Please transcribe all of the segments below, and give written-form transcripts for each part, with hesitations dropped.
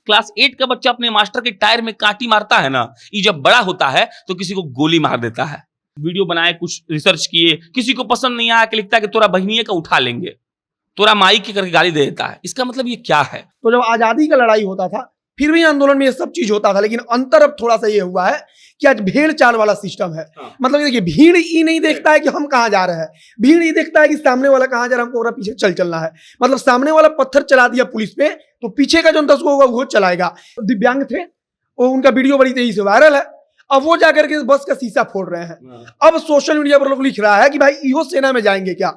Class 8 का बच्चा अपने मास्टर के टायर में कांटी मारता है ना, ये जब बड़ा होता है तो किसी को गोली मार देता है। वीडियो बनाए, कुछ रिसर्च किए, किसी को पसंद नहीं आया कि लिखता है कि तोरा बहनिये का उठा लेंगे, तोरा माई की करके गाली दे देता है। इसका मतलब ये क्या है? तो जब आजादी का लड़ाई होता था फिर भी आंदोलन में ये सब चीज होता था, लेकिन अंतर अब थोड़ा सा ये हुआ है कि आज भेड़ चाल वाला सिस्टम है। मतलब देखिए, भीड़ ये नहीं देखता है कि हम कहाँ जा रहे हैं, भीड़ ये देखता है कि सामने वाला कहाँ जा रहा है, हमको पीछे चलना है। मतलब सामने वाला पत्थर चला दिया पुलिस पे तो पीछे का जो 10 होगा वो चलाएगा। दिव्यांग थे, वो उनका वीडियो बड़ी तेजी से वायरल है, अब वो जाकर के बस का शीशा फोड़ रहे हैं। अब सोशल मीडिया पर लोग लिख रहा है कि भाई इहो सेना में जाएंगे क्या।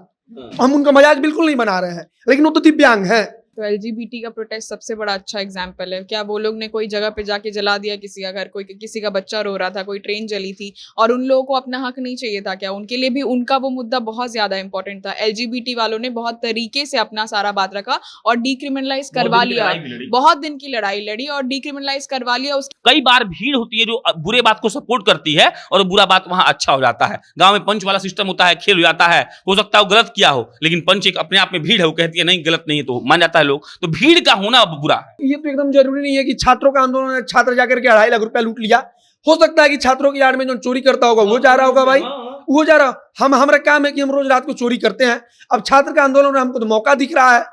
हम उनका मजाक बिल्कुल नहीं बना रहे हैं, लेकिन वो तो दिव्यांग हैं। तो एलजीबीटी का प्रोटेस्ट सबसे बड़ा अच्छा एग्जाम्पल है। क्या वो लोग ने कोई जगह पे जाके जला दिया किसी का घर, कोई किसी का बच्चा रो रहा था, कोई ट्रेन जली थी, और उन लोगों को अपना हक नहीं चाहिए था क्या? उनके लिए भी उनका वो मुद्दा बहुत ज्यादा इंपॉर्टेंट था। एलजीबीटी वालों ने बहुत तरीके से अपना सारा बात रखा और डिक्रिमिनलाइज करवा लिया। बहुत दिन की लड़ाई लड़ी और डिक्रिमिनलाइज करवा लिया। कई बार भीड़ होती है जो बुरे बात को सपोर्ट करती है और बुरा बात वहां अच्छा हो जाता है। गांव में पंच वाला सिस्टम होता है, खेल हो जाता है, हो सकता है वो गलत किया हो, लेकिन पंच एक अपने आप में भीड़ है, वो कहती है नहीं गलत नहीं है, तो मान जाता है लोग। तो भीड़ का होना अब बुरा है। ये तो एकदम जरूरी नहीं है कि छात्रों का आंदोलन है, छात्र जाकर के 2.5 लाख रुपया लूट लिया। हो सकता है कि छात्रों की आड़ में जो चोरी करता होगा वो जा रहा होगा, भाई वो जा रहा। हमारा काम है कि हम रोज रात को चोरी करते हैं, अब छात्र का आंदोलन में हमको तो मौका दिख रहा है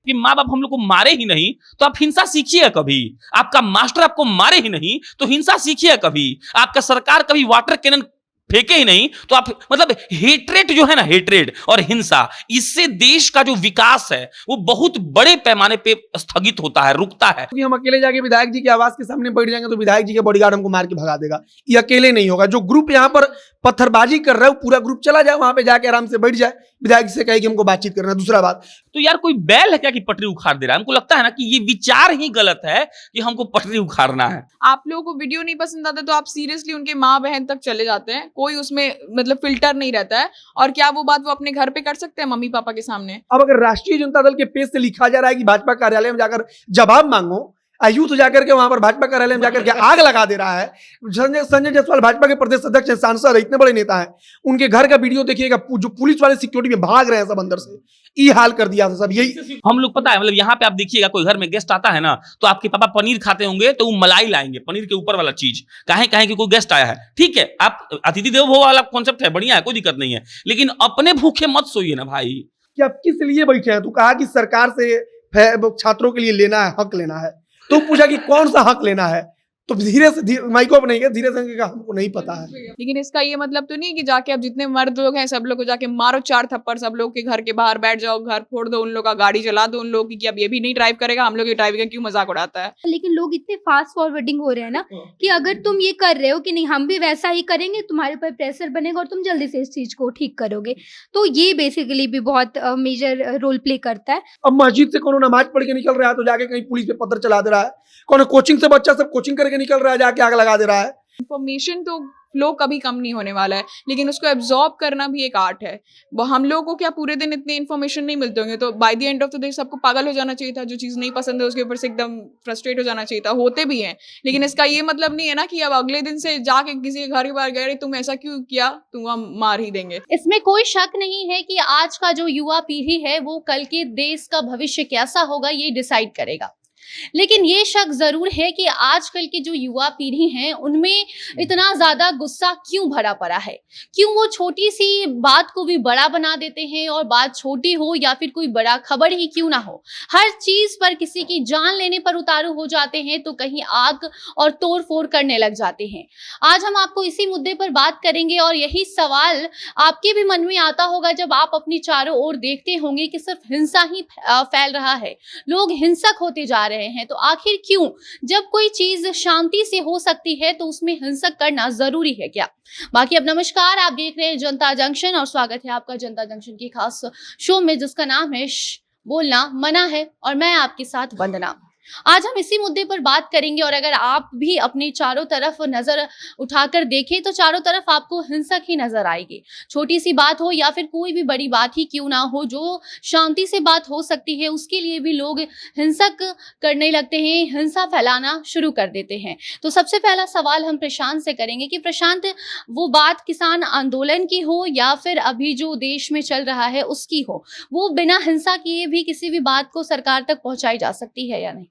कि माँ बाप हम लोग को मारे ही नहीं तो आप हिंसा सीखिए कभी। आपका मास्टर आपको मारे ही नहीं तो हिंसा सीखिए कभी। आपका सरकार कभी वाटर कैनन फेंके ही नहीं तो आप, मतलब हेट्रेट जो है ना, हेट्रेट और हिंसा, इससे देश का जो विकास है वो बहुत बड़े पैमाने पे स्थगित होता है, रुकता है। क्योंकि हम अकेले जाके विधायक जी के आवास के सामने बैठ जाएंगे तो विधायक जी के बॉडीगार्ड हमको मार के भगा देगा। ये अकेले नहीं होगा। जो ग्रुप यहाँ पर पत्थरबाजी कर रहा है वो पूरा ग्रुप चला जाए वहां पे, जाके आराम से बैठ जाए, विधायक से कहे कि हमको बातचीत करना है। दूसरा बात, तो यार कोई बैल है क्या कि पटरी उखाड़ दे रहा है? हमको लगता है ना कि ये विचार ही गलत है कि हमको पटरी उखाड़ना है। आप लोगों को वीडियो नहीं पसंद आता तो आप सीरियसली उनके माँ बहन तक चले जाते हैं, कोई उसमें मतलब फिल्टर नहीं रहता है। और क्या वो बात वो अपने घर पे कर सकते हैं मम्मी पापा के सामने? अब अगर राष्ट्रीय जनता दल के पेज से लिखा जा रहा है कि भाजपा कार्यालय में जाकर जवाब मांगो, यूथ जाकर के वहां पर भाजपा कार्यालय में जाकर के आग लगा दे रहा है। संजय जायसवाल भाजपा के प्रदेश अध्यक्ष हैं, सांसद है, इतने बड़े नेता हैं, उनके घर का वीडियो देखिएगा, जो पुलिस वाले सिक्योरिटी में भाग रहे हैं सब अंदर से, ये हाल कर दिया था सब। यही हम लोग पता है, मतलब यहाँ पे आप देखिएगा कोई घर में गेस्ट आता है ना तो आपके पापा पनीर खाते होंगे तो वो मलाई लाएंगे, पनीर के ऊपर वाला चीज। काहे कि कोई गेस्ट आया है, ठीक है, आप अतिथि देवो भव वाला कॉन्सेप्ट है, बढ़िया है, कोई दिक्कत नहीं है, लेकिन अपने भूखे मत सोइए ना भाई। कि आप किस लिए बैठे हैं? तू कहा कि सरकार से छात्रों के लिए लेना है, हक लेना है, तो पूछा कि कौन सा हक लेना है, तो धीरे से माइको अब नहीं, धीरे से हमको नहीं पता है। लेकिन इसका ये मतलब तो नहीं कि जाके अब जितने मर्द लोग हैं सब लोग को जाके मारो 4 थप्पड़, सब लोग के घर के बाहर बैठ जाओ, घर फोड़ दो, उन लोग का गाड़ी जला दो उन लोग की, कि अब ये भी नहीं ड्राइव करेगा, हम लोग ये ड्राइव का क्यों मजाक उड़ाता है। लेकिन लोग इतने फास्ट फॉरवर्डिंग हो रहे हैं ना कि अगर तुम ये कर रहे हो कि नहीं हम भी वैसा ही करेंगे, तुम्हारे ऊपर प्रेशर बनेगा और तुम जल्दी से इस चीज को ठीक करोगे, तो ये बेसिकली भी बहुत मेजर रोल प्ले करता है। अब मस्जिद से कोनो नमाज पढ़ के निकल रहा है तो जाके कहीं पुलिस पे पत्थर चला दे रहा है, कोनो कोचिंग से बच्चा सब कोचिंग करके निकल रहा है जाके आग लगा दे रहा है। इंफॉर्मेशन तो फ्लो कभी कम नहीं होने वाला है, लेकिन उसको एब्जॉर्ब करना भी एक आर्ट है। वो हम लोगों को क्या पूरे दिन इतने इन्फॉर्मेशन नहीं मिलते होंगे, तो by the end of the day सबको पागल हो जाना चाहिए था। जो चीज़ नहीं पसंद है उसके ऊपर से एकदम फ्रस्ट्रेट हो जाना चाहिए था, होते भी हैं, लेकिन इसका ये मतलब नहीं है ना कि अब अगले दिन से जाके किसी के घर के बाहर गए तुम ऐसा क्यों किया, तुम हम मार ही देंगे। इसमें कोई शक नहीं है कि आज का जो युवा पीढ़ी है वो कल के देश का भविष्य कैसा होगा ये डिसाइड करेगा। लेकिन ये शक जरूर है कि आजकल की जो युवा पीढ़ी है उनमें इतना ज्यादा गुस्सा क्यों भरा पड़ा है, क्यों वो छोटी सी बात को भी बड़ा बना देते हैं, और बात छोटी हो या फिर कोई बड़ा खबर ही क्यों ना हो, हर चीज पर किसी की जान लेने पर उतारू हो जाते हैं, तो कहीं आग और तोड़ फोड़ करने लग जाते हैं। आज हम आपको इसी मुद्दे पर बात करेंगे और यही सवाल आपके भी मन में आता होगा जब आप अपनी चारों ओर देखते होंगे कि सिर्फ हिंसा ही फैल रहा है, लोग हिंसक होते जा रहे हैं, तो आखिर क्यों? जब कोई चीज शांति से हो सकती है तो उसमें हिंसक करना जरूरी है क्या? बाकी अब नमस्कार, आप देख रहे हैं जनता जंक्शन और स्वागत है आपका जनता जंक्शन की खास शो में जिसका नाम है बोलना मना है, और मैं आपके साथ वंदना। आज हम इसी मुद्दे पर बात करेंगे, और अगर आप भी अपने चारों तरफ नजर उठाकर देखें तो चारों तरफ आपको हिंसक ही नजर आएगी। छोटी सी बात हो या फिर कोई भी बड़ी बात ही क्यों ना हो, जो शांति से बात हो सकती है उसके लिए भी लोग हिंसक करने लगते हैं, हिंसा फैलाना शुरू कर देते हैं। तो सबसे पहला सवाल हम प्रशांत से करेंगे कि प्रशांत, वो बात किसान आंदोलन की हो या फिर अभी जो देश में चल रहा है उसकी हो, वो बिना हिंसा किए भी किसी भी बात को सरकार तक पहुंचाई जा सकती है या नहीं?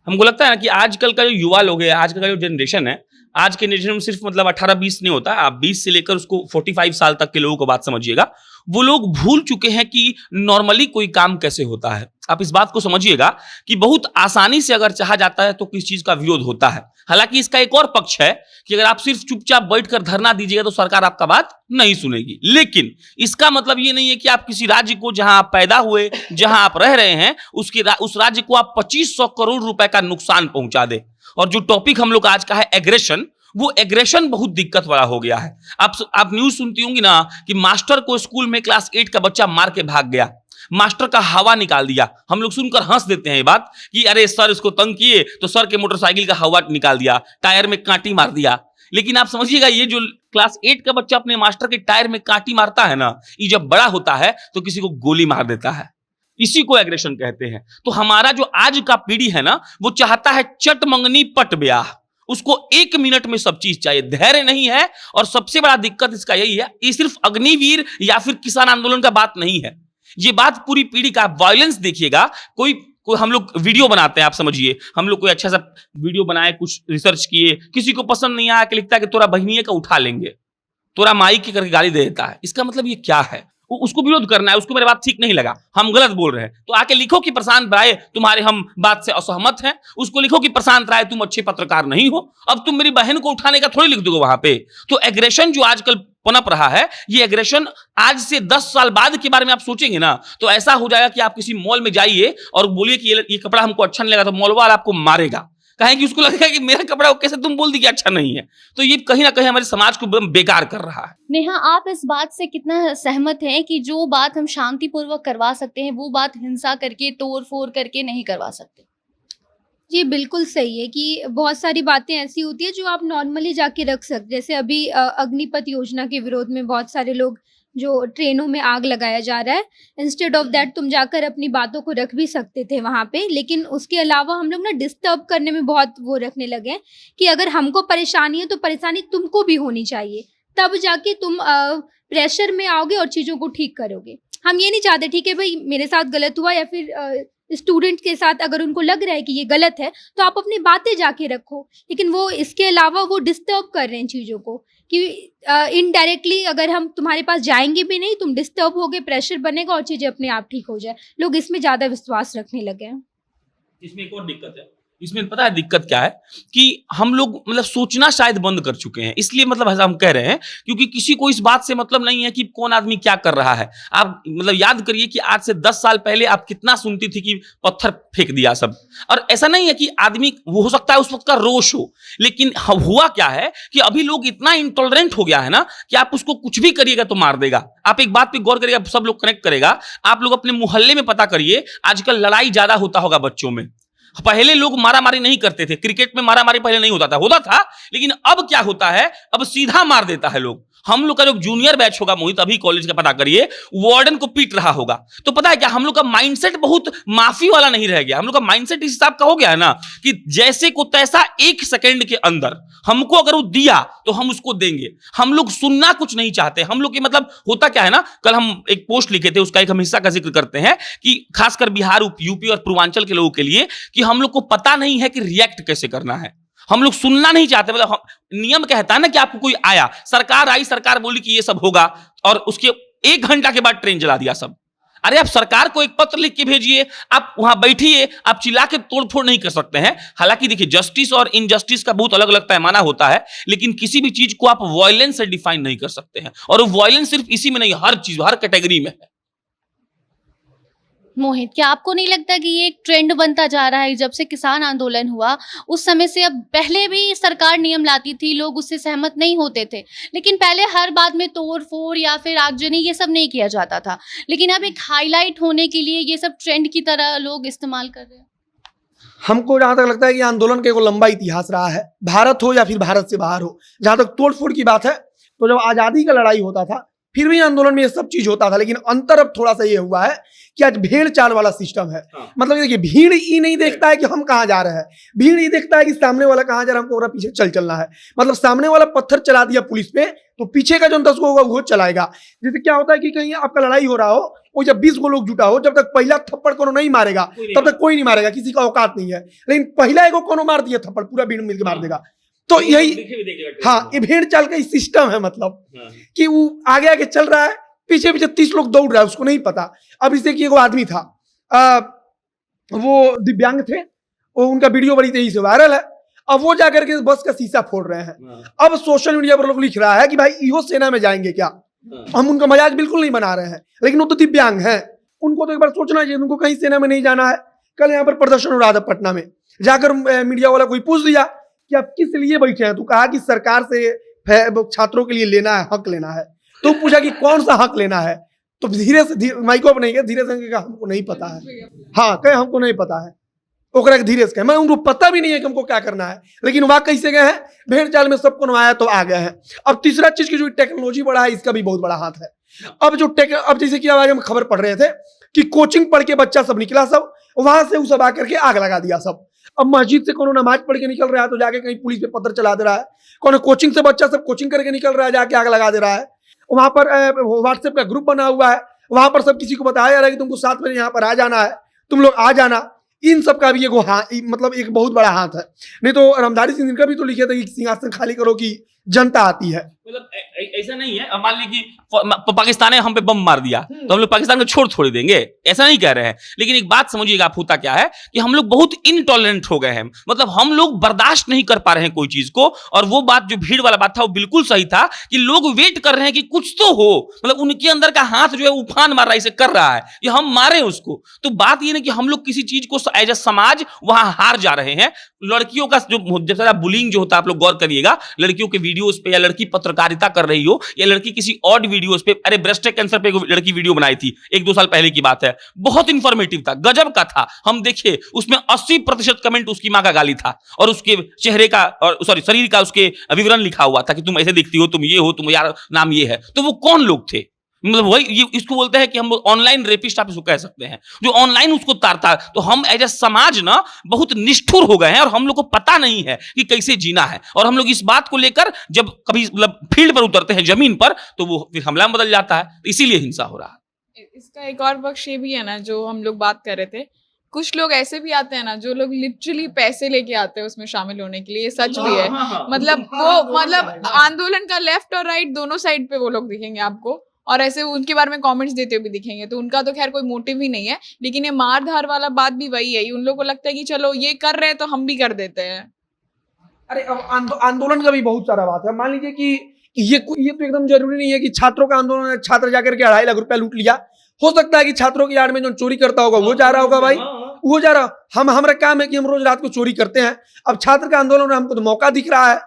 हमको लगता है ना कि आजकल का जो युवा लोग है, आजकल का जो जनरेशन है, आज के जनरेशन में सिर्फ मतलब 18-20 नहीं होता, आप 20 से लेकर उसको 45 साल तक के लोगों को बात समझिएगा, वो लोग भूल चुके हैं कि नॉर्मली कोई काम कैसे होता है। आप इस बात को समझिएगा कि बहुत आसानी से अगर चाहा जाता है तो किस चीज का विरोध होता है। हालांकि इसका एक और पक्ष है कि अगर आप सिर्फ चुपचाप बैठकर धरना दीजिएगा तो सरकार आपका बात नहीं सुनेगी, लेकिन इसका मतलब ये नहीं है कि आप किसी राज्य को, जहां आप पैदा हुए, जहां आप रह रहे हैं, उस राज्य को आप 2500 करोड़ रुपए का नुकसान पहुंचा दे। और जो टॉपिक हम लोग आज का है एग्रेशन, वो एग्रेशन बहुत दिक्कत वाला हो गया है। आप न्यूज सुनती होंगी ना कि मास्टर को स्कूल में क्लास 8 का बच्चा मार के भाग गया, मास्टर का हवा निकाल दिया। हम लोग सुनकर हंस देते हैं ये बात कि अरे सर इसको तंग किए तो सर के मोटरसाइकिल का हवा निकाल दिया, टायर में कांटी मार दिया। लेकिन आप समझिएगा, ये जो क्लास 8 का बच्चा अपने मास्टर के टायर में कांटी मारता है ना, ये जब बड़ा होता है तो किसी को गोली मार देता है। इसी को एग्रेशन कहते हैं। तो हमारा जो आज का पीढ़ी है ना, वो चाहता है चट मंगनी पट ब्याह, उसको 1 मिनट में सब चीज चाहिए, धैर्य नहीं है। और सबसे बड़ा दिक्कत इसका यही है, ये सिर्फ अग्निवीर या फिर किसान आंदोलन का बात नहीं है, ये बात पूरी पीढ़ी का। वायलेंस देखिएगा, कोई हम लोग वीडियो बनाते हैं, आप समझिए हम लोग कोई अच्छा सा वीडियो बनाए, कुछ रिसर्च किए, किसी को पसंद नहीं आया कि लिखता है कि तोरा बहनिये का उठा लेंगे, तोरा माई की करके गाली दे देता है। इसका मतलब ये क्या है? उसको विरोध करना है, उसको मेरी बात ठीक नहीं लगा, हम गलत बोल रहे हैं, तो आके लिखो कि प्रशांत राय तुम्हारे हम बात से असहमत हैं। उसको लिखो कि प्रशांत राय तुम अच्छे पत्रकार नहीं हो। अब तुम मेरी बहन को उठाने का थोड़ी लिख दोगे वहां पे। तो एग्रेशन जो आजकल पनप रहा है, ये एग्रेशन आज से 10 साल बाद के बारे में आप सोचेंगे ना, तो ऐसा हो जाएगा कि आप किसी मॉल में जाइए और बोलिए कि ये कपड़ा हमको अच्छा नहीं लगा, तो मॉल वाला आपको मारेगा। कहें कि उसको लगेगा कि मेरा कपड़ा कैसे तुम बोल दी कि अच्छा नहीं है। तो ये कहीं ना कहीं हमारे समाज को बेकार कर रहा है। नेहा, आप इस बात से कितना सहमत हैं कि जो बात हम शांतिपूर्वक करवा सकते हैं, वो बात हिंसा करके, तोड़ फोड़ करके नहीं करवा सकते? जी, बिल्कुल सही है कि बहुत सारी बातें ऐसी होती है जो आप नॉर्मली जाके रख सकते। जैसे अभी अग्निपथ योजना के विरोध में बहुत सारे लोग, जो ट्रेनों में आग लगाया जा रहा है, इंस्टेड ऑफ दैट तुम जाकर अपनी बातों को रख भी सकते थे वहाँ पे। लेकिन उसके अलावा हम लोग ना डिस्टर्ब करने में बहुत वो रखने लगे हैं कि अगर हमको परेशानी है तो परेशानी तुमको भी होनी चाहिए, तब जाके तुम प्रेशर में आओगे और चीज़ों को ठीक करोगे। हम ये नहीं चाहते, ठीक है भाई मेरे साथ गलत हुआ, या फिर स्टूडेंट के साथ अगर उनको लग रहा है कि ये गलत है तो आप अपनी बातें जाके रखो। लेकिन वो इसके अलावा वो डिस्टर्ब कर रहे हैं चीज़ों को कि इनडायरेक्टली अगर हम तुम्हारे पास जाएंगे भी नहीं, तुम डिस्टर्ब होगे, प्रेशर बनेगा और चीज़ें अपने आप ठीक हो जाए। लोग इसमें ज़्यादा विश्वास रखने लगे हैं। इसमें एक और दिक्कत है, इसमें पता है दिक्कत क्या है कि हम लोग मतलब सोचना शायद बंद कर चुके हैं। इसलिए मतलब ऐसा हम कह रहे हैं क्योंकि किसी को इस बात से मतलब नहीं है कि कौन आदमी क्या कर रहा है। आप मतलब याद करिए कि आज से 10 साल पहले आप कितना सुनती थी कि पत्थर फेंक दिया सब, और ऐसा नहीं है कि आदमी, वो हो सकता है उस वक्त का रोष हो, लेकिन हुआ क्या है कि अभी लोग इतना इंटॉलरेंट हो गया है ना कि आप उसको कुछ भी करिएगा तो मार देगा। आप एक बात पे गौर करिएगा, सब लोग कनेक्ट करेगा, आप लोग अपने मोहल्ले में पता करिए, आजकल लड़ाई ज्यादा होता होगा बच्चों में। पहले लोग मारामारी नहीं करते थे, क्रिकेट में मारामारी पहले नहीं होता था, लेकिन अब क्या होता है, अब सीधा मार देता है लोग। हम लोग का जो जूनियर बैच होगा मोहित, अभी कॉलेज का पता करिए, वार्डन को पीट रहा होगा। तो पता है क्या, हम लोग का माइंडसेट बहुत माफी वाला नहीं रह गया। हम लोग का माइंडसेट इस हिसाब का हो गया है ना कि जैसे को तैसा, 1 सेकंड के अंदर हमको अगर वो दिया तो हम उसको देंगे। हम लोग सुनना कुछ नहीं चाहते। हम लोग के मतलब होता क्या है ना, कल हम एक पोस्ट लिखे थे, उसका एक हम हिस्सा का जिक्र करते हैं कि खासकर बिहार, यूपी और पूर्वांचल के लोगों के लिए कि हम लोग को पता नहीं है कि रिएक्ट कैसे करना है। हम लोग सुनना नहीं चाहते। मतलब नियम कहता है ना कि आपको कोई आया, सरकार आई, सरकार बोली कि ये सब होगा, और उसके 1 घंटा के बाद ट्रेन जला दिया सब। अरे आप सरकार को एक पत्र लिख के भेजिए, आप वहां बैठिए, आप चिल्ला के तोड़फोड़ नहीं कर सकते हैं। हालांकि देखिए, जस्टिस और इनजस्टिस का बहुत अलग अलग पैमाना होता है, लेकिन किसी भी चीज को आप वायलेंस से डिफाइन नहीं कर सकते हैं। और वो वायलेंस सिर्फ इसी में नहीं, हर चीज, हर कैटेगरी में है। मोहित, क्या आपको नहीं लगता कि ये एक ट्रेंड बनता जा रहा है? जब से किसान आंदोलन हुआ उस समय से, अब पहले भी सरकार नियम लाती थी, लोग उससे सहमत नहीं होते थे, लेकिन पहले हर बात में तोड़ फोड़ या फिर आगजनी ये सब नहीं किया जाता था, लेकिन अब एक हाईलाइट होने के लिए ये सब ट्रेंड की तरह लोग इस्तेमाल कर रहे हैं। हमको जहाँ तक लगता है कि आंदोलन का एक लंबा इतिहास रहा है, भारत हो या फिर भारत से बाहर हो। जहाँ तक तोड़ फोड़ की बात है, तो जब आज़ादी का लड़ाई होता था फिर भी आंदोलन में ये सब चीज होता था, लेकिन अंतर अब थोड़ा सा ये हुआ है कि आज भेड़ चाल वाला सिस्टम है। मतलब देखिए, भीड़ ये नहीं देखता है कि हम कहाँ जा रहे हैं, भीड़ ये देखता है कि सामने वाला कहाँ जा रहा है, हमको पीछे चलना है। मतलब सामने वाला पत्थर चला दिया पुलिस पे, तो पीछे का जो 10 होगा वो चलाएगा। जैसे क्या होता है कि कहीं आपका लड़ाई हो रहा हो, वो जब 20 गो लोग जुटा हो, जब तक पहला थप्पड़ कोनो नहीं मारेगा तब तक कोई नहीं मारेगा, किसी का औकात नहीं है। लेकिन पहला एगो कोनो मार दिया थप्पड़, पूरा भीड़ मिलकर मार देगा। तो यही हाँ, ये भेड़ चाल का सिस्टम है, मतलब कि वो आगे आगे चल रहा है, पीछे पीछे 30 लोग दौड़ रहा है, उसको नहीं पता। अब इसे कि एगो आदमी था, वो दिव्यांग थे, वो उनका वीडियो बड़ी तेजी से वायरल है। अब वो जाकर के बस का शीशा फोड़ रहे हैं। अब सोशल मीडिया पर लोग लिख रहा है कि भाई इहो सेना में जाएंगे क्या। हम उनका मजाक बिल्कुल नहीं बना रहे हैं, लेकिन वो तो दिव्यांग हैं, उनको तो एक बार सोचना चाहिए, उनको कहीं सेना में नहीं जाना है। कल यहाँ पर प्रदर्शन हो रहा था पटना में, जाकर मीडिया वाला कोई पूछ लिया कि आप किस लिए बैठे हैं, तो कहा कि सरकार से छात्रों के लिए लेना है, हक लेना है। तो पूछा कि कौन सा हक लेना है, तो धीरे से माइको पर नहीं गया, धीरे से कहा हमको नहीं पता है। हाँ, कहे हमको नहीं पता है, ओकरा के धीरे से कहे मैं उनको पता भी नहीं है कि हमको क्या करना है। लेकिन वहां कैसे गए हैं, भेड़ चाल में सबको नवाया तो आ गए हैं। अब तीसरा चीज की जो टेक्नोलॉजी बढ़ा है, इसका भी बहुत बड़ा हाथ है। अब अब जैसे कि आज हम खबर पढ़ रहे थे कि कोचिंग पढ़ के बच्चा सब निकला, सब वहां से सब आकर के आग लगा दिया सब। अब मस्जिद से कोनो नमाज पढ़ के निकल रहा है तो जाके कहीं पुलिस पे पत्र चला दे रहा है, कोनो कोचिंग से बच्चा सब कोचिंग करके निकल रहा है जाके आग लगा दे रहा है। वहां पर व्हाट्सएप का ग्रुप बना हुआ है, वहां पर सब किसी को बताया जा रहा है कि तुमको 7 बजे यहाँ पर आ जाना है, तुम लोग आ जाना। इन सब का भी मतलब एक बहुत बड़ा हाथ है। नहीं तो रामधारी सिंह दिनकर भी तो लिखे थे कि सिंहासन खाली करो कि जनता आती है। मतलब ऐसा नहीं है, अब मान लीजिए कि पाकिस्तान ने हम पे बम मार दिया तो हम लोग पाकिस्तान को छोड़ थोड़ी देंगे, ऐसा नहीं कह रहे हैं। लेकिन एक बात समझिएगा, आप होता क्या है कि हम लोग बहुत इनटॉलरेंट हो गए हैं, मतलब हम लोग बर्दाश्त नहीं कर पा रहे हैं कोई चीज को। और वो बात जो भीड़ वाला बात था वो बिल्कुल सही था कि लोग वेट कर रहे हैं कि कुछ तो हो, मतलब उनके अंदर का हाथ जो है उफान मार रहा है, इसे कर रहा है कि हम मारे उसको। तो बात ये ना कि हम लोग किसी चीज को एज ए समाज वहां हार जा रहे हैं। लड़कियों का जो सारा बुलिंग जो होता है, आप लोग गौर करिएगा, लड़कियों के वीडियोस पे, या लड़की पत्रकारिता कर रही हो, या लड़की किसी ऑड वीडियोस पे, अरे ब्रेस्ट कैंसर पे लड़की वीडियो बनाई थी 1-2 साल पहले की बात है, बहुत इंफॉर्मेटिव था, गजब का था। हम देखे उसमें 80% कमेंट उसकी मां का गाली था, और उसके चेहरे का और शरीर का उसके विवरण लिखा हुआ था कि तुम ऐसे दिखती हो, तुम ये हो, तुम यार नाम ये है। तो वो कौन लोग थे, मतलब वही ये इसको बोलते हैं कि हम ऑनलाइन रेपिस्ट आप इसको कह सकते हैं, जो ऑनलाइन उसको तारता। तो हम एज ए समाज ना बहुत निष्ठुर हो गए हैं, और हम लोग को पता नहीं है कि कैसे जीना है। और हम लोग इस बात को लेकर जब कभी मतलब फील्ड पर उतरते हैं, जमीन पर, तो वो फिर हमला में बदल जाता है, इसीलिए हिंसा हो रहा है। इसका एक और पक्ष ये भी है ना, जो हम लोग बात कर रहे थे, कुछ लोग ऐसे भी आते हैं ना जो लोग लिटरली पैसे लेके आते हैं उसमें शामिल होने के लिए, ये सच भी है। मतलब वो मतलब आंदोलन का लेफ्ट और राइट दोनों साइड पे वो लोग दिखेंगे आपको, और ऐसे उनके बारे में कमेंट्स देते हुए भी दिखेंगे। तो उनका तो खैर कोई मोटिव ही नहीं है, लेकिन ये मार धार वाला बात भी वही है, उन लोगों को लगता है कि चलो ये कर रहे हैं तो हम भी कर देते हैं। अरे अब आंदोलन का भी बहुत सारा बात है। मान लीजिए कि ये तो एकदम जरूरी नहीं है कि छात्रों का आंदोलन है, छात्र जाकर के 2.5 लाख रुपया लूट लिया। हो सकता है कि छात्रों की आड़ में जो चोरी करता होगा वो जा रहा होगा, भाई वो जा रहा। हमारा काम है कि हम रोज रात को चोरी करते हैं। अब छात्र का आंदोलन में हमको तो मौका दिख रहा है,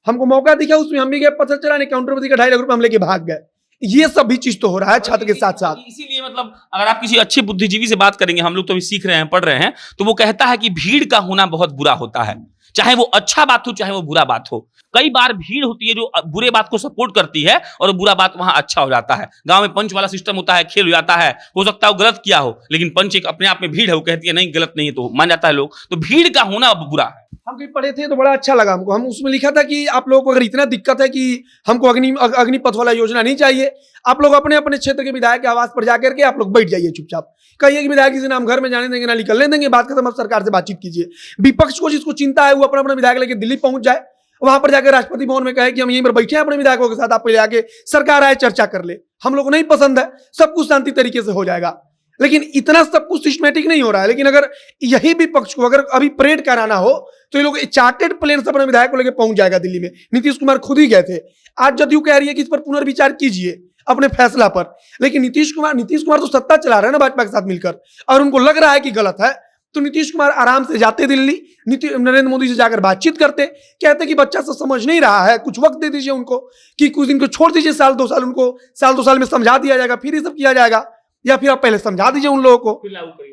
हमको मौका दिखा, उसमें हम भी गए, पता चला नहीं, काउंटर पर दिखा 2.5 लाख रुपया हम लेके भाग गए। ये सब भी चीज तो हो रहा है छात्र के साथ साथ। इसीलिए मतलब अगर आप किसी अच्छे बुद्धिजीवी से बात करेंगे, हम लोग तो अभी सीख रहे हैं, पढ़ रहे हैं, तो वो कहता है कि भीड़ का होना बहुत बुरा होता है, चाहे वो अच्छा बात हो चाहे वो बुरा बात हो। कई बार भीड़ होती है जो बुरे बात को सपोर्ट करती है, और बुरा बात वहां अच्छा हो जाता है। गांव में पंच वाला सिस्टम होता है, खेल हो जाता है, हो सकता है वो गलत किया हो, लेकिन पंच एक अपने आप में भीड़ है, वो कहती है नहीं गलत नहीं है, तो मान जाता है लोग। तो भीड़ का होना बुरा है। हम कहीं पढ़े थे तो बड़ा अच्छा लगा हमको, हम उसमें लिखा था कि आप लोगों को अगर इतना दिक्कत है कि हमको अग्निपथ वाला योजना नहीं चाहिए, आप लोग अपने अपने क्षेत्र के विधायक के आवास पर जाकर के आप लोग बैठ जाइए चुपचाप। कहिए कि विधायक जी से ना हम घर में जाने देंगे ना निकलने देंगे, बात खत्म, अब सरकार से बातचीत कीजिए। विपक्ष को जिसको चिंता है वो अपना अपना विधायक लेकर दिल्ली पहुंच जाए, वहां पर जाकर राष्ट्रपति भवन में कहे कि हम यहीं पर बैठे हैं अपने विधायकों के साथ, आप पहले आके सरकार आए चर्चा कर ले, हम लोग को नहीं पसंद है, सब कुछ शांति तरीके से हो जाएगा। लेकिन इतना सब कुछ सिस्टमेटिक नहीं हो रहा है। लेकिन अगर यही विपक्ष को अगर अभी परेड कराना हो तो ये लोग चार्टेड प्लेन से अपने विधायक को लेकर पहुंच जाएगा दिल्ली में। नीतीश कुमार खुद ही गए थे, आज जदयू कह रही है कि इस पर पुनर्विचार कीजिए अपने फैसला पर। लेकिन नीतीश कुमार तो सत्ता चला रहे हैं ना भाजपा के साथ मिलकर, और उनको लग रहा है कि गलत है, तो नीतीश कुमार आराम से जाते दिल्ली, नरेंद्र मोदी से जाकर बातचीत करते, कहते कि बच्चा सब समझ नहीं रहा है, कुछ वक्त दे दीजिए उनको, कि कुछ दिन को छोड़ दीजिए, 1-2 साल उनको 1-2 साल में समझा दिया जाएगा, फिर ये सब किया जाएगा, या फिर आप पहले समझा दीजिए उन लोगों को,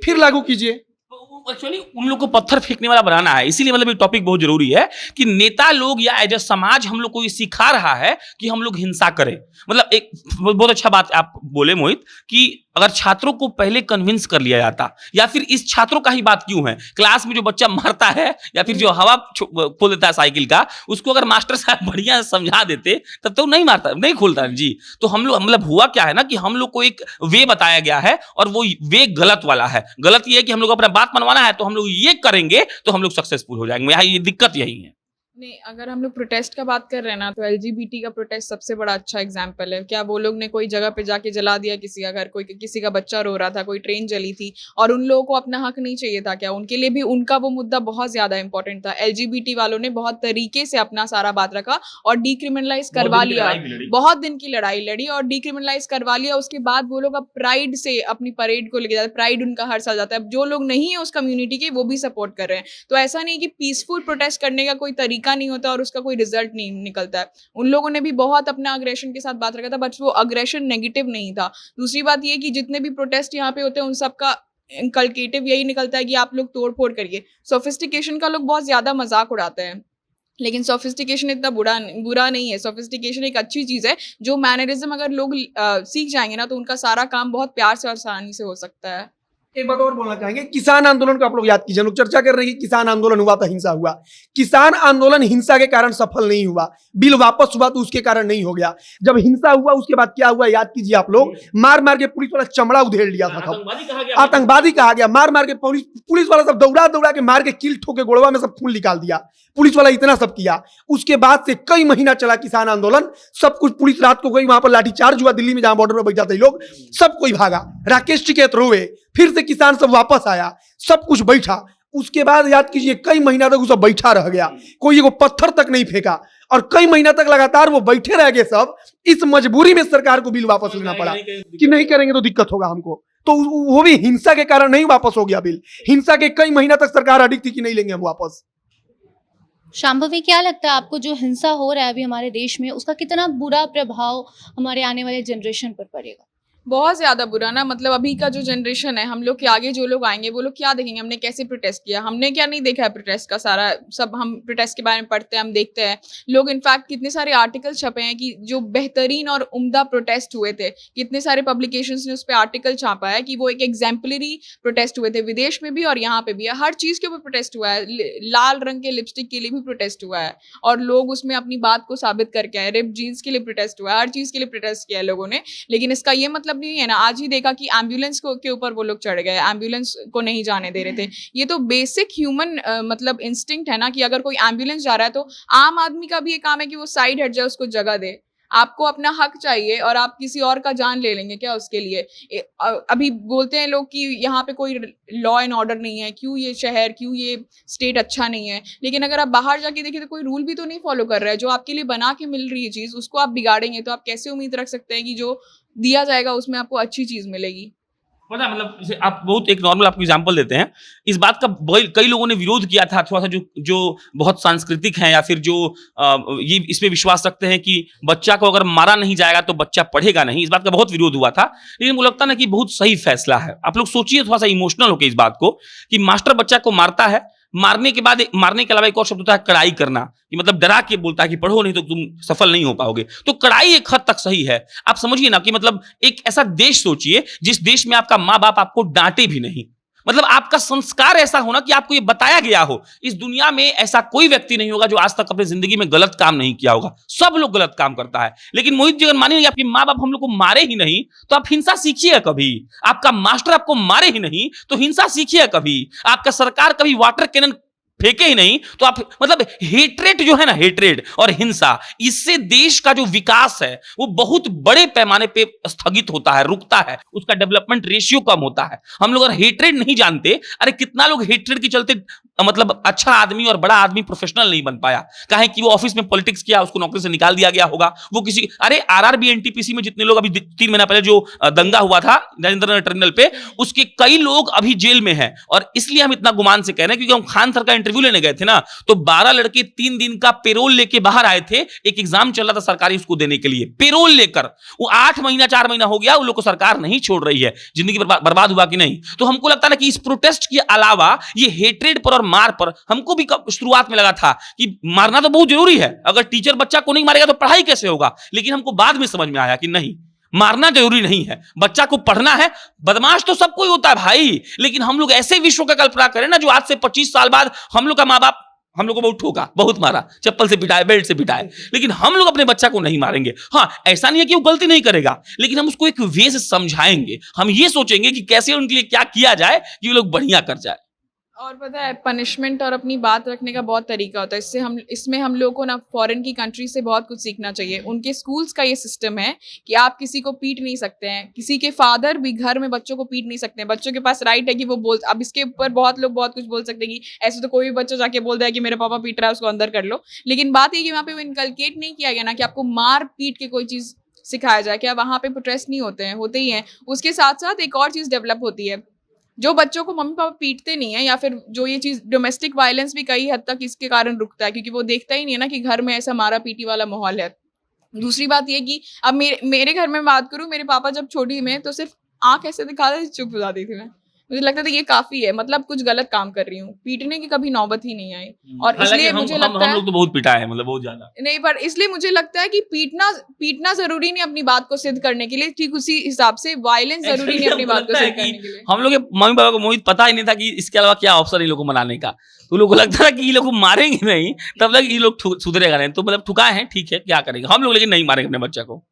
फिर लागू कीजिए। एक्चुअली उन लोग को पत्थर फेंकने वाला बनाना है, इसीलिए मतलब ये टॉपिक बहुत जरूरी है कि नेता लोग या एज ए समाज हम लोग को ये सिखा रहा है कि हम लोग हिंसा करें। मतलब एक बहुत अच्छा बात आप बोले मोहित कि अगर छात्रों को पहले कन्विंस कर लिया जाता, या फिर इस छात्रों का ही बात क्यों है, क्लास में जो बच्चा मारता है या फिर जो हवा खोल देता है साइकिल का, उसको अगर मास्टर साहब बढ़िया समझा देते तब तो नहीं मारता, नहीं खोलता जी। तो हम लोग मतलब हुआ क्या है ना कि हम लोग को एक वे बताया गया है और वो वे गलत वाला है। गलत ये है कि हम लोग अपना बात मनवाना है तो हम लोग ये करेंगे तो हम लोग सक्सेसफुल हो जाएंगे। यहाँ ये दिक्कत यही है। नहीं, अगर हम लोग प्रोटेस्ट का बात कर रहे हैं ना, तो एलजीबीटी का प्रोटेस्ट सबसे बड़ा अच्छा एग्जाम्पल है। क्या वो लोग ने कोई जगह पे जाके जला दिया किसी का घर, कोई किसी का बच्चा रो रहा था, कोई ट्रेन जली थी, और उन लोगों को अपना हक नहीं चाहिए था क्या? उनके लिए भी उनका वो मुद्दा बहुत ज्यादा इंपॉर्टेंट था। एलजीबीटी वालों ने बहुत तरीके से अपना सारा बात रखा और डीक्रिमिनलाइज करवा लिया, बहुत दिन की लड़ाई लड़ी और डीक्रिमिनलाइज करवा लिया। उसके बाद वो लोग अब प्राइड से अपनी परेड को लेके जाते, प्राइड उनका हर साल जाता है। अब जो लोग नहीं है उस कम्युनिटी के वो भी सपोर्ट कर रहे हैं। तो ऐसा नहीं कि पीसफुल प्रोटेस्ट करने का कोई तरीका नहीं होता और उसका कोई रिजल्ट नहीं निकलता है। उन लोगों ने भी बहुत अपना अग्रेशन के साथ बात रखा था, बट वो अग्रेशन नेगेटिव नहीं था। दूसरी बात ये कि जितने भी प्रोटेस्ट यहाँ पे होते हैं उन सबका इंकल्केटिव यही निकलता है कि आप लोग तोड़-फोड़ करिए। सोफिस्टिकेशन का लोग बहुत ज्यादा मजाक उड़ाते हैं, लेकिन सोफिस्टिकेशन इतना बुरा नहीं है। सोफिस्टिकेशन एक अच्छी चीज है। जो मैनरिज्म अगर लोग सीख जाएंगे ना तो उनका सारा काम बहुत प्यार से और आसानी से हो सकता है। एक बात और बोलना चाहेंगे, किसान आंदोलन को आप लोग याद कीजिए। लोग चर्चा कर रहे हैं कि किसान आंदोलन हुआ था, हिंसा हुआ। किसान आंदोलन हिंसा के कारण सफल नहीं हुआ, बिल वापस हुआ तो उसके कारण नहीं हो गया। जब हिंसा हुआ उसके बाद क्या हुआ याद कीजिए आप लोग, मार मार के पुलिस वाला चमड़ा उधेड़ लिया था, आतंकवादी कहा गया। मार मार के पुलिस वाला सब दौड़ा दौड़ा के मार के किल ठोके गोड़वा में सब खून निकाल दिया। पुलिस वाला इतना सब किया। उसके बाद से कई महीना चला किसान आंदोलन, सब कुछ पुलिस रात को गई, वहां पर लाठीचार्ज हुआ दिल्ली में जहां बॉर्डर पर बैठा थे लोग, सब कोई भागा। राकेश टिकैत रोए, फिर से किसान सब वापस आया, सब कुछ बैठा। उसके बाद याद कीजिए कई महीना तक वो सब बैठा रह गया, कोई एगो पत्थर तक नहीं फेंका और कई महीना तक लगातार वो बैठे रह गए सब। इस मजबूरी में सरकार को बिल वापस लेना पड़ा कि नहीं करेंगे तो दिक्कत होगा हमको। तो वो भी हिंसा के कारण नहीं वापस हो गया बिल, हिंसा के कई महीना तक सरकार अडिग थी कि नहीं लेंगे हम वापस। शांभवी, क्या लगता है आपको जो हिंसा हो रहा है अभी हमारे देश में, उसका कितना बुरा प्रभाव हमारे आने वाले जनरेशन पर पड़ेगा? बहुत ज्यादा बुरा ना, मतलब अभी का जो जनरेशन है, हम लोग के आगे जो लोग आएंगे वो लोग क्या देखेंगे, हमने कैसे प्रोटेस्ट किया, हमने क्या नहीं देखा है प्रोटेस्ट का सारा सब। हम प्रोटेस्ट के बारे में पढ़ते हैं, हम देखते हैं लोग, इनफैक्ट कितने सारे आर्टिकल छपे हैं कि जो बेहतरीन और उम्दा प्रोटेस्ट हुए थे, कितने सारे पब्लिकेशंस ने उस पर आर्टिकल छापा है कि वो एक एग्जाम्पलरी प्रोटेस्ट हुए थे, विदेश में भी और यहाँ पे भी है। हर चीज के ऊपर प्रोटेस्ट हुआ है। लाल रंग के लिपस्टिक के लिए भी प्रोटेस्ट हुआ है और लोग उसमें अपनी बात को साबित करके आए। रिप जीन्स के लिए प्रोटेस्ट हुआ है, हर चीज के लिए प्रोटेस्ट किया है लोगों ने। लेकिन इसका ये मतलब नहीं है ना, आज ही देखा कि एम्बुलेंस के ऊपर वो लोग चढ़ गए, एम्बुलेंस को नहीं जाने दे रहे थे। ये तो बेसिक ह्यूमन मतलब इंस्टिंक्ट है ना कि अगर कोई एम्बुलेंस जा रहा है तो आम आदमी का भी ये काम है कि वो साइड हट जाए, उसको जगह दे। आपको अपना हक चाहिए और आप किसी और का जान ले लेंगे क्या उसके लिए? अभी बोलते हैं लोग कि यहाँ पे कोई लॉ एंड ऑर्डर नहीं है, क्यों ये शहर, क्यों ये स्टेट अच्छा नहीं है। लेकिन अगर आप बाहर जाके देखिए तो कोई रूल भी तो नहीं फॉलो कर रहा है। जो आपके लिए बना के मिल रही है चीज, उसको आप बिगाड़ेंगे तो आप कैसे उम्मीद रख सकते हैं कि जो दिया जाएगा उसमें आपको अच्छी चीज मिलेगी? पता है, मतलब जैसे आप बहुत एक नॉर्मल आपको एग्जांपल देते हैं, इस बात का कई लोगों ने विरोध किया था, थोड़ा सा जो बहुत सांस्कृतिक हैं या फिर जो ये इसमें विश्वास रखते हैं कि बच्चा को अगर मारा नहीं जाएगा तो बच्चा पढ़ेगा नहीं, इस बात का बहुत विरोध हुआ था। लेकिन मुझे लगता है ना कि बहुत सही फैसला है। आप लोग सोचिए थोड़ा सा इमोशनल होकर इस बात को कि मास्टर बच्चा को मारता है, मारने के बाद मारने के अलावा एक और शब्द होता है कड़ाई करना, कि मतलब डरा के बोलता है कि पढ़ो नहीं तो तुम सफल नहीं हो पाओगे। तो कड़ाई एक हद तक सही है। आप समझिए ना कि मतलब एक ऐसा देश सोचिए जिस देश में आपका माँ बाप आपको डांटे भी नहीं, मतलब आपका संस्कार ऐसा होना कि आपको ये बताया गया हो। इस दुनिया में ऐसा कोई व्यक्ति नहीं होगा जो आज तक अपनी जिंदगी में गलत काम नहीं किया होगा, सब लोग गलत काम करता है। लेकिन मोहित जी अगर मानिए आपके माँ बाप हम लोग को मारे ही नहीं तो आप हिंसा सीखिए कभी। आपका मास्टर आपको मारे ही नहीं तो हिंसा सीखिए कभी। आपका सरकार कभी वाटर कैनन फेंके ही नहीं तो आप मतलब हेट्रेट जो है ना, हेट्रेट और हिंसा, इससे देश का जो विकास है वो बहुत बड़े पैमाने पे स्थगित होता है, रुकता है, उसका डेवलपमेंट रेशियो कम होता है। हम लोग अगर हेट्रेट नहीं जानते, अरे कितना लोग हेट्रेट के चलते मतलब अच्छा आदमी और बड़ा आदमी प्रोफेशनल नहीं बन पाया, कहे कि वो ऑफिस में पॉलिटिक्स किया, उसको नौकरी से निकाल दिया गया होगा, वो किसी, अरे आरआरबी एनटीपीसी में जितने लोग अभी 3 महीना पहले जो दंगा हुआ था राजेंद्र नगर टर्मिनल पे, उसके कई लोग अभी जेल में हैं। और इसलिए हम इतना गुमान से कह रहे हैं क्योंकि हम खान सर का इंटरव्यू लेने गए थे ना, तो 12 लड़के 3 दिन का पेरोल लेके बाहर आए थे, एक एग्जाम चल रहा था सरकारी उसको देने के लिए, पेरोल लेकर। वो 8 महीना 4 महीना हो गया, उन लोग को सरकार नहीं छोड़ रही है, जिंदगी बर्बाद हुआ कि नहीं। तो हमको लगता है ना कि इस प्रोटेस्ट के अलावा ये हेट्रेड पर और मार पर, हमको भी शुरुआत में लगा था कि मारना तो बहुत जरूरी है, अगर टीचर बच्चा को नहीं मारेगा तो पढ़ाई कैसे होगा, लेकिन हमको बाद में समझ में आया कि नहीं, मारना जरूरी नहीं है, बच्चा को पढ़ना है। बदमाश तो सबको ही होता है भाई, लेकिन हम लोग ऐसे विश्व का कल्पना करें ना जो आज से 25 साल बाद हम लोग का माँ बाप हम लोग को बहुत ठोका, बहुत मारा, चप्पल से पिटाए, बेल्ट से पिटाए, लेकिन हम लोग अपने बच्चा को नहीं मारेंगे। हाँ, ऐसा नहीं है कि वो गलती नहीं करेगा, लेकिन हम उसको एक वे से समझाएंगे, हम ये सोचेंगे कि कैसे उनके लिए क्या किया जाए कि वो लोग बढ़िया कर जाए। और पता है, पनिशमेंट और अपनी बात रखने का बहुत तरीका होता है। इसमें हम लोगों को ना फॉरेन की कंट्री से बहुत कुछ सीखना चाहिए। उनके स्कूल्स का ये सिस्टम है कि आप किसी को पीट नहीं सकते हैं, किसी के फादर भी घर में बच्चों को पीट नहीं सकते हैं। बच्चों के पास राइट है कि वो बोल, अब इसके ऊपर बहुत लोग बहुत कुछ बोल सकते हैं कि ऐसे तो कोई भी बच्चा जाके बोल रहा है कि मेरे पापा पीट रहा है, उसको अंदर कर लो। लेकिन बात ये कि वहाँ पे वो इनकलकेट नहीं किया गया ना कि आपको मार पीट के कोई चीज़ सिखाया जाए। क्या वहाँ पे प्रोटेस्ट नहीं होते हैं? होते ही हैं। उसके साथ साथ एक और चीज़ डेवलप होती है, जो बच्चों को मम्मी पापा पीटते नहीं है, या फिर जो ये चीज़ डोमेस्टिक वायलेंस भी कई हद तक इसके कारण रुकता है, क्योंकि वो देखता ही नहीं है ना कि घर में ऐसा मारा पीटी वाला माहौल है। दूसरी बात ये कि अब मेरे घर में बात करूँ, मेरे पापा जब छोटी में तो सिर्फ आंख ऐसे दिखाते थे, चुप हो जाती थी मैं। मुझे लगता था ये काफी है, मतलब कुछ गलत काम कर रही हूँ। पीटने की कभी नौबत ही नहीं आई। और इसलिए मुझे लगता है हम लोग तो बहुत पिटा है, मतलब बहुत ज्यादा नहीं, पर इसलिए मुझे लगता है कि पीटना जरूरी नहीं अपनी बात को सिद्ध करने के लिए, ठीक उसी हिसाब से वायलेंस जरूरी नहीं अपनी बात को सिद्ध करने के लिए। हम लोग के मम्मी पापा को मोहित पता ही नहीं था कि इसके अलावा क्या ऑप्शन इन लोगों को मनाने का, तो लोगों को लगता था कि ये लोग को मारेंगे नहीं, तब तक ये लोग सुधरेगा नहीं, तो मतलब ठुकाए हैं, ठीक है, क्या करेंगे हम लोग, लेकिन नहीं मारेंगे अपने बच्चा को।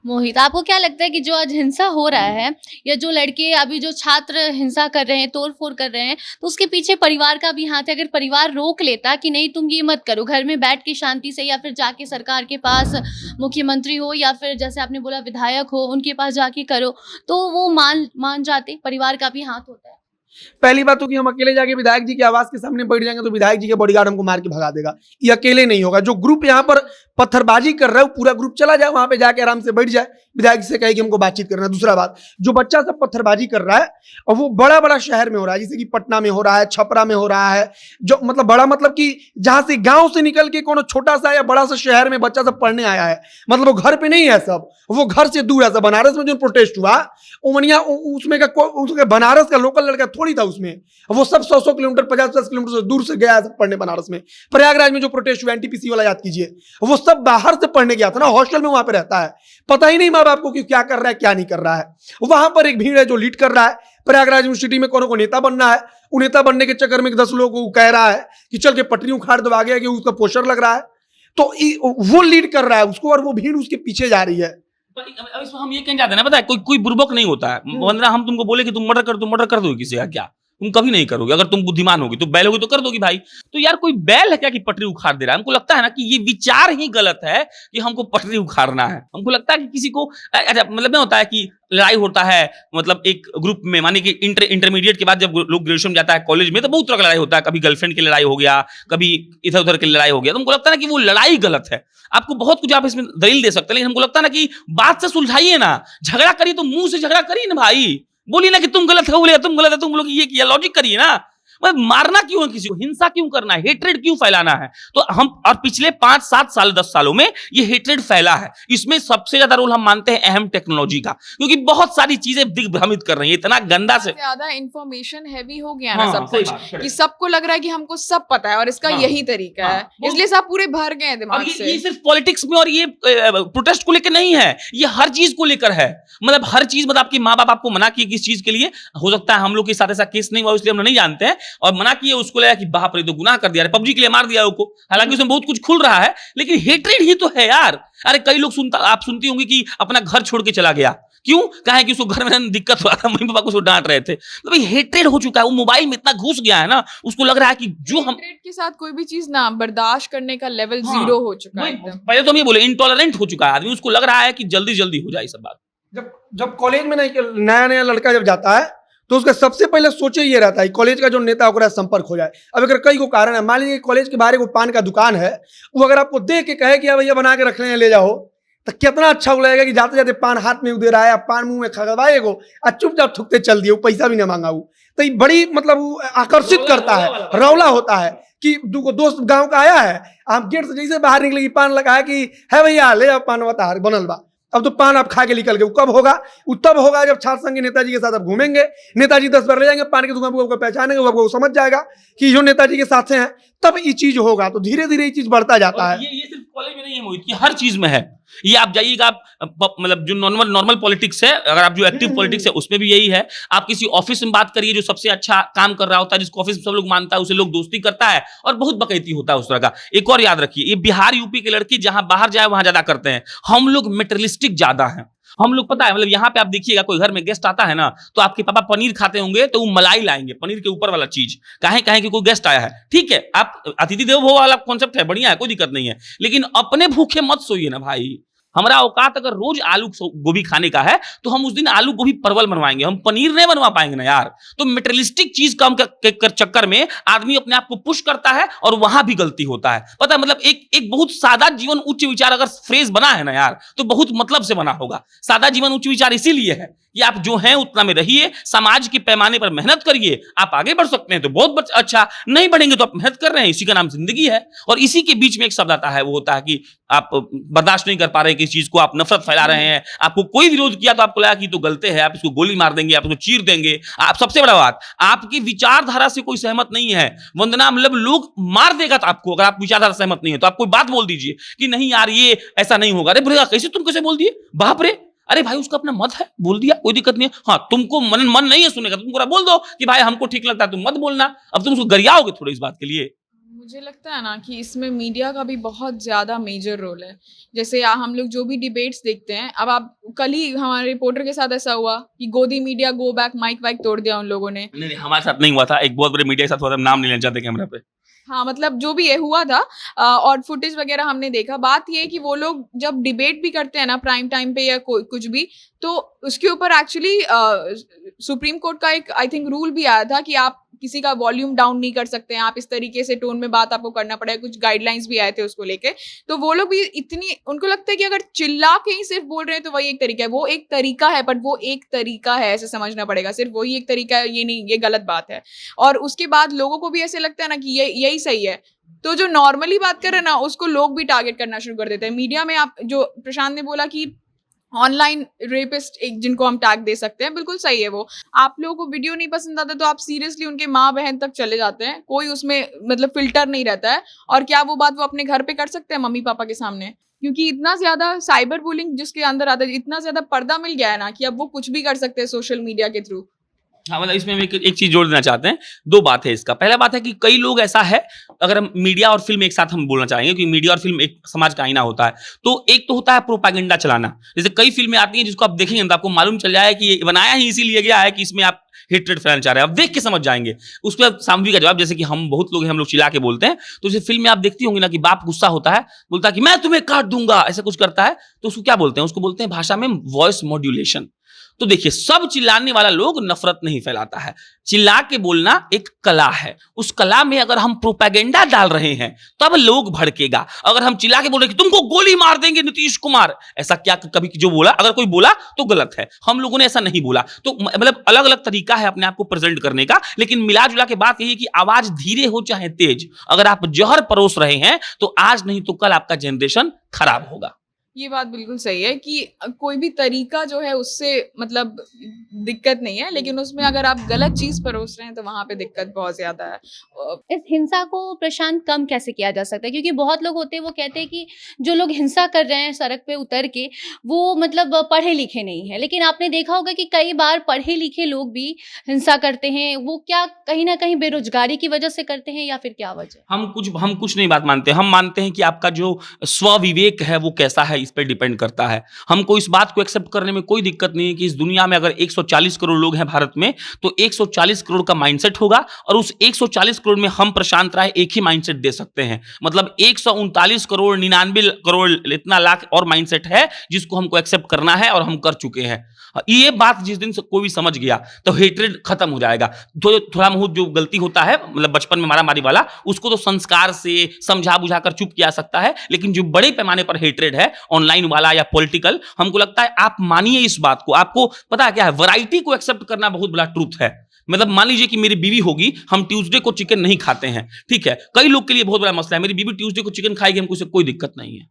मोहित, आपको क्या लगता है कि जो आज हिंसा हो रहा है, या जो लड़के अभी जो छात्र हिंसा कर रहे हैं, तोड़फोड़ कर रहे हैं, तो उसके पीछे परिवार का भी हाथ है? अगर परिवार रोक लेता कि नहीं तुम ये मत करो, घर में बैठ के शांति से, या फिर जाके सरकार के पास, मुख्यमंत्री हो या फिर जैसे आपने बोला विधायक हो, उनके पास जाके करो, तो वो मान जाते? परिवार का भी हाथ होता है। पहली बात तो कि हम अकेले जाके विधायक जी के आवास के सामने बैठ जाएंगे तो विधायक जी के बॉडीगार्ड हमको मार के भगा देगा। ये अकेले नहीं होगा। जो ग्रुप यहाँ पर पत्थरबाजी कर रहा है वो पूरा ग्रुप चला जाए वहां पे, जाके आराम से बैठ जाए, विधायक जी से कहे कि हमको बातचीत करना है। दूसरा बात, जो बच्चा सब पत्थरबाजी कर रहा है और वो बड़ा बड़ा शहर में हो रहा है, जैसे कि पटना में हो रहा है, छपरा में हो रहा है, जो मतलब बड़ा, मतलब कि जहां से गांव से निकल के कोनो छोटा सा या बड़ा सा शहर में बच्चा सब पढ़ने आया है, मतलब वो घर पे नहीं है, सब वो घर से दूर है। सब बनारस में जो प्रोटेस्ट हुआ, उमनिया उसमें का उसके बनारस का लोकल लड़का थोड़ी था उसमें, वो सब 100 किलोमीटर 50 किलोमीटर से दूर से गया है पढ़ने बनारस में। प्रयागराज में जो प्रोटेस्ट हुआ एनटीपीसी वाला याद कीजिए, वो सब बाहर से पढ़ने गया था ना, हॉस्टल में वहां पे रहता है, पता ही नहीं माँ बाप को कि क्या कर रहा है क्या नहीं कर रहा है। वहां पर एक भीड़ है जो लीड कर रहा है। प्रयागराज यूनिवर्सिटी में कोनो को नेता बनना है, वो नेता बनने के चक्कर में 10 लोगों को कह रहा है कि चल के पटरी उखाड़ दो, आगे कि उसका पोस्टर लग रहा है, तो वो लीड कर रहा है उसको, और वो भीड़ उसके पीछे जा रही है। अब इसमें हम ये कहीं जाते हैं ना, पता है, कोई बुर्बक नहीं होता है। वंदना, हम तुमको बोले कि तुम मर्डर कर दोगे किसी का, क्या तुम कभी नहीं करोगे? अगर तुम बुद्धिमान होगी तो बैल होगी तो कर दोगी भाई। तो यार कोई बैल है क्या कि पटरी उखाड़ दे रहा है? हमको लगता है ना कि ये विचार ही गलत है कि हमको पटरी उखाड़ना है। हमको लगता है कि किसी को अच्छा, मतलब नहीं होता है कि लड़ाई होता है, मतलब एक ग्रुप में, माने कि इंटरमीडिएट के बाद जब लोग ग्रेजुएशन जाता है कॉलेज में, तो बहुत तरह का लड़ाई होता है। कभी गर्लफ्रेंड की लड़ाई हो गया, कभी इधर उधर की लड़ाई हो गया। तो हमको लगता है ना कि वो लड़ाई गलत है। आपको बहुत कुछ आप इसमें दलील दे सकते हैं, लेकिन हमको लगता है ना कि बात से सुलझाइए ना। झगड़ा करिए तो मुंह से झगड़ा करिए ना भाई, बोलिए ना कि तुम गलत हो, बोले तुम गलत है, तुम लोग ये किया, लॉजिक करिए ना। मारना क्यों है किसी को? हिंसा क्यों करना है? हेट्रेड क्यों फैलाना है? तो हम, और पिछले 5, 7 साल 10 सालों में ये हेट्रेड फैला है। इसमें सबसे ज्यादा रोल हम मानते हैं अहम टेक्नोलॉजी का, क्योंकि बहुत सारी चीजें दिग्भ्रमित कर रही है, इतना गंदा से ज्यादा इंफॉर्मेशन हैवी हो गया ना सब कुछ, कि सबको लग रहा है कि हमको सब पता है और इसका यही तरीका है, इसलिए सब पूरे भर गए दिमाग से। ये सिर्फ पॉलिटिक्स में और ये प्रोटेस्ट को लेकर नहीं है, ये हर चीज को लेकर है। मतलब हर चीज, मतलब आपके माँ बाप आपको मना किए किस चीज के लिए, हो सकता है हम लोग के साथ ऐसा केस नहीं हुआ इसलिए हम नहीं जानते हैं, और मना किए उसको लगा कि बाप रे तो गुनाह कर दिया, पबजी के लिए मार दिया उसको। हालांकि उसमें बहुत कुछ खुल रहा है, लेकिन हेट्रेड ही तो है यार। अरे कई लोग आप सुनती होंगी कि अपना घर छोड़ के चला गया, क्यों? कहा कि उसको घर में दिक्कत हुआ था, मम्मी पापा को उसको डांट रहे थे। तो भाई हेट्रेड हो चुका है, वो मोबाइल में इतना घुस गया है ना, उसको लग रहा है कि जो हम हेट्रेड के साथ कोई भी चीज ना बर्दाश्त करने का लेवल 0 हो चुका है एकदम। पहले तो हम ये बोले इंटॉलरेंट हो चुका है आदमी, उसको लग रहा है कि जल्दी जल्दी हो जाए सब बात। जब कॉलेज में नया नया लड़का जब जाता है तो उसका सबसे पहले सोचे ये रहता है कॉलेज का जो नेता ओकरा से संपर्क हो जाए। अब अगर कई को कारण है, मान लीजिए कॉलेज के बाहर को पान का दुकान है, वो अगर आपको देख के कहे कि अब भैया बना के रख ले जाओ, तो कितना अच्छा लगेगा कि जाते जाते पान हाथ में दे रहा है, आप पान मुंह में खगवाएगो और चुपचाप थुकते चल दिए, वो पैसा भी नहीं मांगा। वो तो ये बड़ी मतलब वो आकर्षित करता है, रौला होता है कि दोस्त गांव का आया है, आप गेट से जैसे बाहर निकलेगी पान लगाया कि है भैया ले जाओ पान बता बनल बा। अब तो पान आप खा के निकल गए, वो कब होगा? वो तब होगा जब छात्र संघ के नेताजी के साथ आप घूमेंगे, नेताजी 10 बार ले जाएंगे, पान की दुकान को पहचानेंगे, वो समझ जाएगा कि जो नेताजी के साथ हैं, तब ये चीज होगा। तो धीरे धीरे ये चीज बढ़ता जाता है। ये सिर्फ कॉलेज में नहीं है मोहित, ये हर चीज में है। ये आप जाइएगा, आप मतलब जो नॉर्मल पॉलिटिक्स है, अगर आप जो एक्टिव पॉलिटिक्स है उसमें भी यही है। आप किसी ऑफिस में बात करिए, जो सबसे अच्छा काम कर रहा होता है, जिसको ऑफिस में सब लोग मानता है, उसे लोग दोस्ती करता है और बहुत बकैती होता है उस तरह का। एक और याद रखिए, ये बिहार यूपी के लड़की जहां बाहर जाए वहां ज्यादा करते हैं, हम लोग मेटेरियलिस्टिक ज्यादा हैं। हम लोग पता है, मतलब यहाँ पे आप देखिएगा कोई घर में गेस्ट आता है ना, तो आपके पापा पनीर खाते होंगे तो वो मलाई लाएंगे, पनीर के ऊपर वाला चीज। काहे कि कोई गेस्ट आया है, ठीक है, आप अतिथि देवो भव वाला कॉन्सेप्ट है, बढ़िया है, कोई दिक्कत नहीं है, लेकिन अपने भूखे मत सोइए ना भाई। हमारा औकात अगर रोज आलू गोभी खाने का है तो हम उस दिन आलू गोभी परवल बनवाएंगे, हम पनीर नहीं बनवा पाएंगे ना यार। तो मेटेरियलिस्टिक चीज कम कर चक्कर में आदमी अपने आप को पुश करता है और वहां भी गलती होता है। पता है, मतलब एक बहुत सादा जीवन उच्च विचार अगर फ्रेज बना है ना यार, तो बहुत मतलब से बना होगा। सादा जीवन उच्च विचार इसीलिए है कि आप जो हैं उतना में रहिए, समाज के पैमाने पर मेहनत करिए, आप आगे बढ़ सकते हैं तो बहुत अच्छा, नहीं बढ़ेंगे तो आप मेहनत कर रहे हैं, इसी का नाम जिंदगी है। और इसी के बीच में एक शब्द आता है, वो होता है कि आप बर्दाश्त नहीं कर पा रहे किस चीज को, आप नफरत फैला रहे हैं, आपको कोई विरोध किया तो आपको लगा कि तो गलत है, आप इसको गोली मार देंगे, आप इसको चीर देंगे। आप सबसे बड़ा बात, आपकी विचारधारा से कोई सहमत नहीं है वंदना, मतलब लोग मार देगा तो आपको, अगर आप विचारधारा सहमत नहीं है तो आप कोई बात बोल दीजिए कि नहीं यार ये ऐसा नहीं होगा। अरे भैया कैसे, तुम कैसे बोल दिए, बाप रे, अरे भाई उसका अपना मत है, बोल दिया, कोई दिक्कत नहीं है। हाँ, तुमको मन नहीं है सुनेगा, तुम बोल दो कि भाई हमको ठीक लगता है, तुम मत बोलना। अब तुम उसको गरियाओगे थोड़ी इस बात के लिए। मुझे लगता है ना कि इसमें मीडिया का भी बहुत ज़्यादा मेजर रोल है। जैसे हम लोग जो भी डिबेट्स देखते हैं, अब आप कल ही हमारे रिपोर्टर के साथ ऐसा हुआ कि गोदी मीडिया गो बैक, माइक वाइक तोड़ दिया उन लोगों ने। नहीं, हमारे साथ नहीं हुआ था, एक बहुत बड़े मीडिया के साथ हुआ था, नाम नहीं लेना चाहते कैमरा पे। हाँ, मतलब जो भी ये हुआ था और फुटेज वगैरह हमने देखा। बात ये है कि वो लोग जब डिबेट भी करते हैं ना प्राइम टाइम पे या कुछ भी, तो उसके ऊपर एक्चुअली सुप्रीम कोर्ट का एक आई थिंक रूल भी आया था कि आप किसी का वॉल्यूम डाउन नहीं कर सकते हैं, आप इस तरीके से टोन में बात आपको करना पड़ेगा, कुछ गाइडलाइंस भी आए थे उसको लेके। तो वो लोग भी इतनी, उनको लगता है कि अगर चिल्ला के ही सिर्फ बोल रहे हैं तो वही एक तरीका है, वो एक तरीका है, बट वो एक तरीका है ऐसे समझना पड़ेगा, सिर्फ वही एक तरीका है, ये नहीं, ये गलत बात है। और उसके बाद लोगों को भी ऐसे लगता है ना कि ये यही सही है, तो जो नॉर्मली बात कर रहे हैं ना उसको लोग भी टारगेट करना शुरू कर देते हैं। मीडिया में आप जो प्रशांत ने बोला कि ऑनलाइन रेपिस्ट एक जिनको हम टैग दे सकते हैं, बिल्कुल सही है वो। आप लोगों को वीडियो नहीं पसंद आता तो आप सीरियसली उनके माँ बहन तक चले जाते हैं, कोई उसमें मतलब फिल्टर नहीं रहता है। और क्या वो बात वो अपने घर पे कर सकते हैं मम्मी पापा के सामने? क्योंकि इतना ज्यादा साइबर बुलिंग जिसके अंदर आता है, इतना ज्यादा पर्दा मिल गया है ना कि अब वो कुछ भी कर सकते हैं सोशल मीडिया के थ्रू। हाँ, मतलब इसमें हम एक चीज जोड़ देना चाहते हैं। दो बात है इसका। पहला बात है कि कई लोग ऐसा है, अगर हम मीडिया और फिल्म एक साथ हम बोलना चाहेंगे कि मीडिया और फिल्म एक समाज का आईना होता है, तो एक तो होता है प्रोपेगेंडा चलाना। जैसे कई फिल्में आती हैं जिसको आप देखेंगे तो आपको मालूम चल जाए कि ये बनाया ही इसीलिए गया है कि इसमें आप हेट्रेड फैलाना चाह रहे हैं, आप देख के समझ जाएंगे। उस पर सामवी का जवाब, जैसे कि हम बहुत लोग हैं, हम लोग चिल्ला के बोलते हैं, तो जैसे फिल्म में आप देखती होंगी ना कि बाप गुस्सा होता है, बोलता है कि मैं तुम्हें काट दूंगा, ऐसा कुछ करता है, तो उसको क्या बोलते हैं? उसको बोलते हैं भाषा में वॉइस मॉड्यूलेशन। तो देखिए, सब चिल्लाने वाला लोग नफरत नहीं फैलाता है, चिल्ला के बोलना एक कला है। उस कला में अगर हम प्रोपेगेंडा डाल रहे हैं तब लोग भड़केगा। अगर हम चिल्ला के बोल रहे कि तुमको गोली मार देंगे नीतीश कुमार, ऐसा क्या कभी जो बोला, अगर कोई बोला तो गलत है, हम लोगों ने ऐसा नहीं बोला। तो मतलब अलग अलग तरीका है अपने आप को प्रेजेंट करने का, लेकिन मिला जुला के बात यही है कि आवाज धीरे हो चाहे तेज, अगर आप जहर परोस रहे हैं तो आज नहीं तो कल आपका जनरेशन खराब होगा। ये बात बिल्कुल सही है कि कोई भी तरीका जो है उससे मतलब दिक्कत नहीं है, लेकिन उसमें अगर आप गलत चीज परोस रहे हैं तो वहां पे दिक्कत बहुत ज्यादा है। इस हिंसा को प्रशांत कम कैसे किया जा सकता है? क्योंकि बहुत लोग होते हैं वो कहते हैं कि जो लोग हिंसा कर रहे हैं सड़क पे उतर के, वो मतलब पढ़े लिखे नहीं है, लेकिन आपने देखा होगा कि कई बार पढ़े लिखे लोग भी हिंसा करते हैं। वो क्या कहीं ना कहीं बेरोजगारी की वजह से करते हैं या फिर क्या वजह? हम कुछ नहीं बात मानते, हम मानते हैं कि आपका जो स्व विवेक है वो कैसा है, इस पे डिपेंड करता है। हमको इस बात को एक्सेप्ट करने में कोई दिक्कत नहीं है कि इस दुनिया में अगर 140 करोड़ लोग हैं भारत में, तो 140 करोड़ का माइंडसेट होगा और उस 140 करोड़ में हम प्रशांत राय एक ही माइंडसेट दे सकते हैं। मतलब 139 करोड़ 99 करोड़ इतना लाख और माइंडसेट है जिसको हमको एक्सेप्ट करना है और हम कर चुके हैं। ये बात जिस दिन से कोई भी समझ गया तो हेट्रेड खत्म हो जाएगा। तो थोड़ा बहुत जो गलती होता है, मतलब बचपन में मारा मारी वाला, उसको तो संस्कार से समझा बुझाकर चुप किया सकता है, लेकिन जो बड़े पैमाने पर हेट्रेड है ऑनलाइन वाला या पॉलिटिकल, हमको लगता है आप मानिए इस बात को। आपको पता है क्या है, वैरायटी को एक्सेप्ट करना बहुत बड़ा ट्रूथ है। मतलब मान लीजिए कि मेरी बीवी होगी, हम ट्यूसडे को चिकन नहीं खाते हैं, ठीक है, कई लोग के लिए बहुत बड़ा मसला है। मेरी बीवी ट्यूसडे को चिकन खाएगी, हमको उससे कोई दिक्कत नहीं है,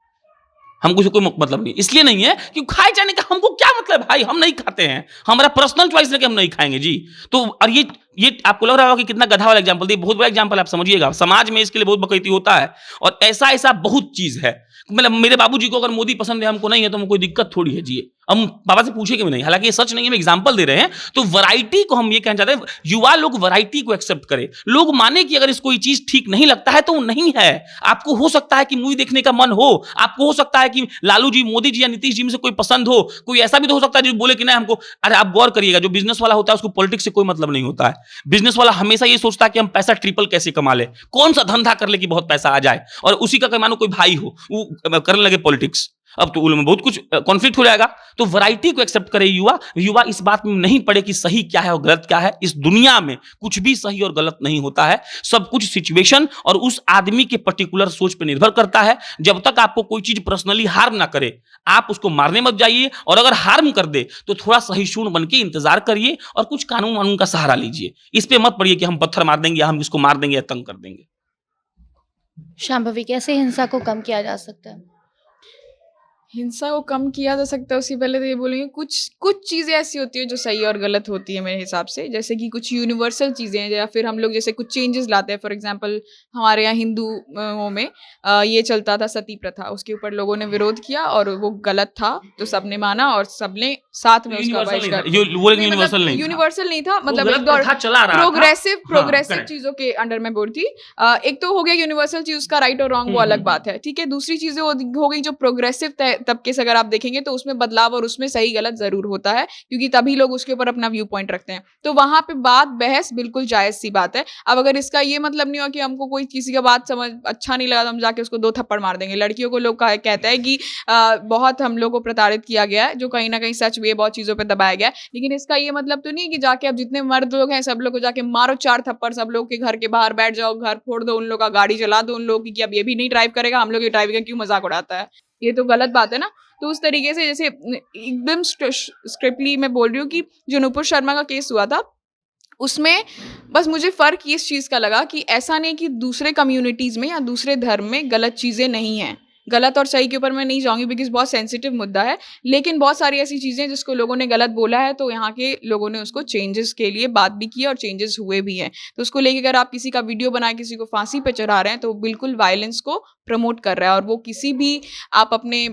हमको कोई मतलब नहीं। इसलिए नहीं है कि खाए जाने का हमको क्या मतलब भाई, हम नहीं खाते हैं, हमारा पर्सनल चॉइस है कि हम नहीं खाएंगे जी। तो और ये आपको लग रहा होगा कि कितना गधा वाला एग्जांपल दिया, बहुत बड़ा एग्जांपल आप समझिएगा। समाज में इसके लिए बहुत बकैती होता है और ऐसा बहुत चीज है। मतलब मेरे बाबूजी को अगर मोदी पसंद है, हमको नहीं है, तो हमको कोई दिक्कत थोड़ी है जी, हम बाबा से पूछे कि नहीं। हालांकि ये सच नहीं है, हम एग्जांपल दे रहे हैं। तो वैरायटी को हम ये कहना चाहते हैं, युवा लोग वैरायटी को एक्सेप्ट करें। लोग माने कि अगर इसको कोई चीज ठीक नहीं लगता है तो वो नहीं है। आपको हो सकता है कि मूवी देखने का मन हो, आपको हो सकता है कि लालू जी, मोदी जी या नीतीश जी में से कोई पसंद हो, कोई ऐसा भी तो हो सकता है जो बोले कि नहीं हमको। अरे आप गौर करिएगा, जो बिजनेस वाला होता है उसको पॉलिटिक्स से कोई मतलब नहीं होता है। बिजनेस वाला हमेशा ये सोचता है कि हम पैसा ट्रिपल कैसे कमा ले, कौन सा धंधा कर ले कि बहुत पैसा आ जाए, और उसी का मानो कोई भाई हो वो करने लगे पॉलिटिक्स, अब तो उनमें बहुत कुछ कॉन्फ्लिक्ट हो जाएगा। तो वैरायटी को एक्सेप्ट करे युवा इस बात में नहीं पड़े कि सही क्या है और गलत क्या है। इस दुनिया में कुछ भी सही और गलत नहीं होता है, सब कुछ सिचुएशन और उस आदमी के पर्टिकुलर सोच पर निर्भर करता है। जब तक आपको कोई चीज पर्सनली हार्म ना करे, आप उसको मारने मत जाइए, और अगर हार्म कर दे तो थोड़ा सहिष्णु बन के इंतजार करिए और कुछ कानून वानून का सहारा लीजिए। इस पे मत पड़िए कि हम पत्थर मार देंगे या हम इसको मार देंगे या तंग कर देंगे। शांभवी, कैसे हिंसा को कम किया जा सकता है? हिंसा को कम किया जा सकता है, उससे पहले तो ये बोलेंगे कुछ चीज़ें ऐसी होती है जो सही और गलत होती है मेरे हिसाब से। जैसे कि कुछ यूनिवर्सल चीज़ें हैं, या फिर हम लोग जैसे कुछ चेंजेस लाते हैं। फॉर एग्जांपल हमारे यहाँ हिंदुओं में ये चलता था सती प्रथा, उसके ऊपर लोगों ने विरोध किया और वो गलत था, तो सबने माना और सबने साथ में उसका बहिष्कार। यूनिवर्सल नहीं था, मतलब प्रोग्रेसिव चीजों के अंडर में बोल थी। एक तो हो गया यूनिवर्सल चीज, उसका राइट और रॉन्ग वो अलग बात है, ठीक है। दूसरी चीजें हो गई जो प्रोग्रेसिव तबके से अगर आप देखेंगे तो उसमें बदलाव और उसमें सही गलत जरूर होता है, क्योंकि तभी लोग उसके ऊपर अपना व्यू पॉइंट रखते हैं। तो वहां पे बहस बिल्कुल जायज सी बात है। अब अगर इसका ये मतलब नहीं हो कि हमको कोई किसी का बात समझ अच्छा नहीं लगा तो हम जाके उसको 2 थप्पड़ मार देंगे। लड़कियों को लोग कहते हैं कि बहुत हम लोग को प्रताड़ित किया गया है, जो कहीं ना कहीं सच भी है, बहुत चीजों पर दबाया गया है। लेकिन इसका ये मतलब तो नहीं कि जाके अब जितने मर्द लोग हैं सब लोग को जाके मारो 4 थप्पड़, सब लोग के घर के बाहर बैठ जाओ, घर फोड़ दो, उन लोग का गाड़ी चला दो उन लोग की, अब ये भी नहीं ड्राइव करेगा, हम लोग ये ड्राइव का क्यों मजाक उड़ाता है। ये तो गलत बात है ना। तो उस तरीके से जैसे एकदम स्ट्रिक्टली मैं बोल रही हूँ कि जो नुपुर शर्मा का केस हुआ था उसमें बस मुझे फ़र्क इस चीज़ का लगा कि ऐसा नहीं कि दूसरे कम्युनिटीज़ में या दूसरे धर्म में गलत चीज़ें नहीं हैं। गलत और सही के ऊपर मैं नहीं जाऊंगी बिकॉज बहुत सेंसिटिव मुद्दा है, लेकिन बहुत सारी ऐसी चीज़ें जिसको लोगों ने गलत बोला है तो यहाँ के लोगों ने उसको चेंजेस के लिए बात भी की और चेंजेस हुए भी हैं। तो उसको लेके अगर आप किसी का वीडियो बना किसी को फांसी पे चढ़ा रहे हैं तो बिल्कुल वायलेंस को प्रमोट कर रहा है, और वो किसी भी आप अपने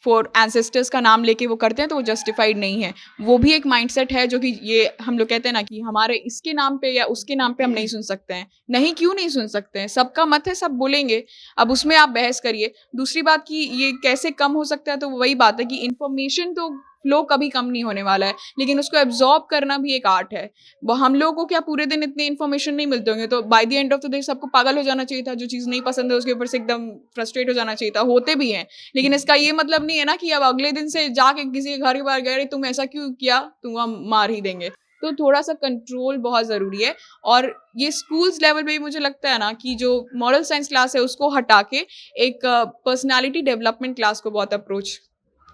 फॉर एंसेस्टर्स का नाम लेके वो करते हैं तो वो जस्टिफाइड नहीं है। वो भी एक माइंडसेट है जो कि ये हम लोग कहते हैं ना कि हमारे इसके नाम पे या उसके नाम पे हम नहीं सुन सकते हैं। नहीं, क्यों नहीं सुन सकते हैं? सबका मत है, सब बोलेंगे, अब उसमें आप बहस करिए। दूसरी बात कि ये कैसे कम हो सकता है, तो वही बात है कि इन्फॉर्मेशन तो फ्लो कभी कम नहीं होने वाला है, लेकिन उसको एब्जॉर्ब करना भी एक आर्ट है। वो हम लोगों को क्या पूरे दिन इतने इन्फॉर्मेशन नहीं मिलते होंगे, तो by the end of the day सबको पागल हो जाना चाहिए था। जो चीज़ नहीं पसंद है उसके ऊपर से एकदम फ्रस्ट्रेट हो जाना चाहिए था, होते भी हैं। लेकिन इसका ये मतलब नहीं है ना कि अब अगले दिन से जाके किसी के घर के बाहर गए, तुम ऐसा क्यों किया, तुम हम मार ही देंगे। तो थोड़ा सा कंट्रोल बहुत ज़रूरी है। और ये स्कूल्स लेवल पे भी मुझे लगता है ना कि जो मॉरल साइंस क्लास है उसको हटा के एक पर्सनालिटी डेवलपमेंट क्लास को बहुत अप्रोच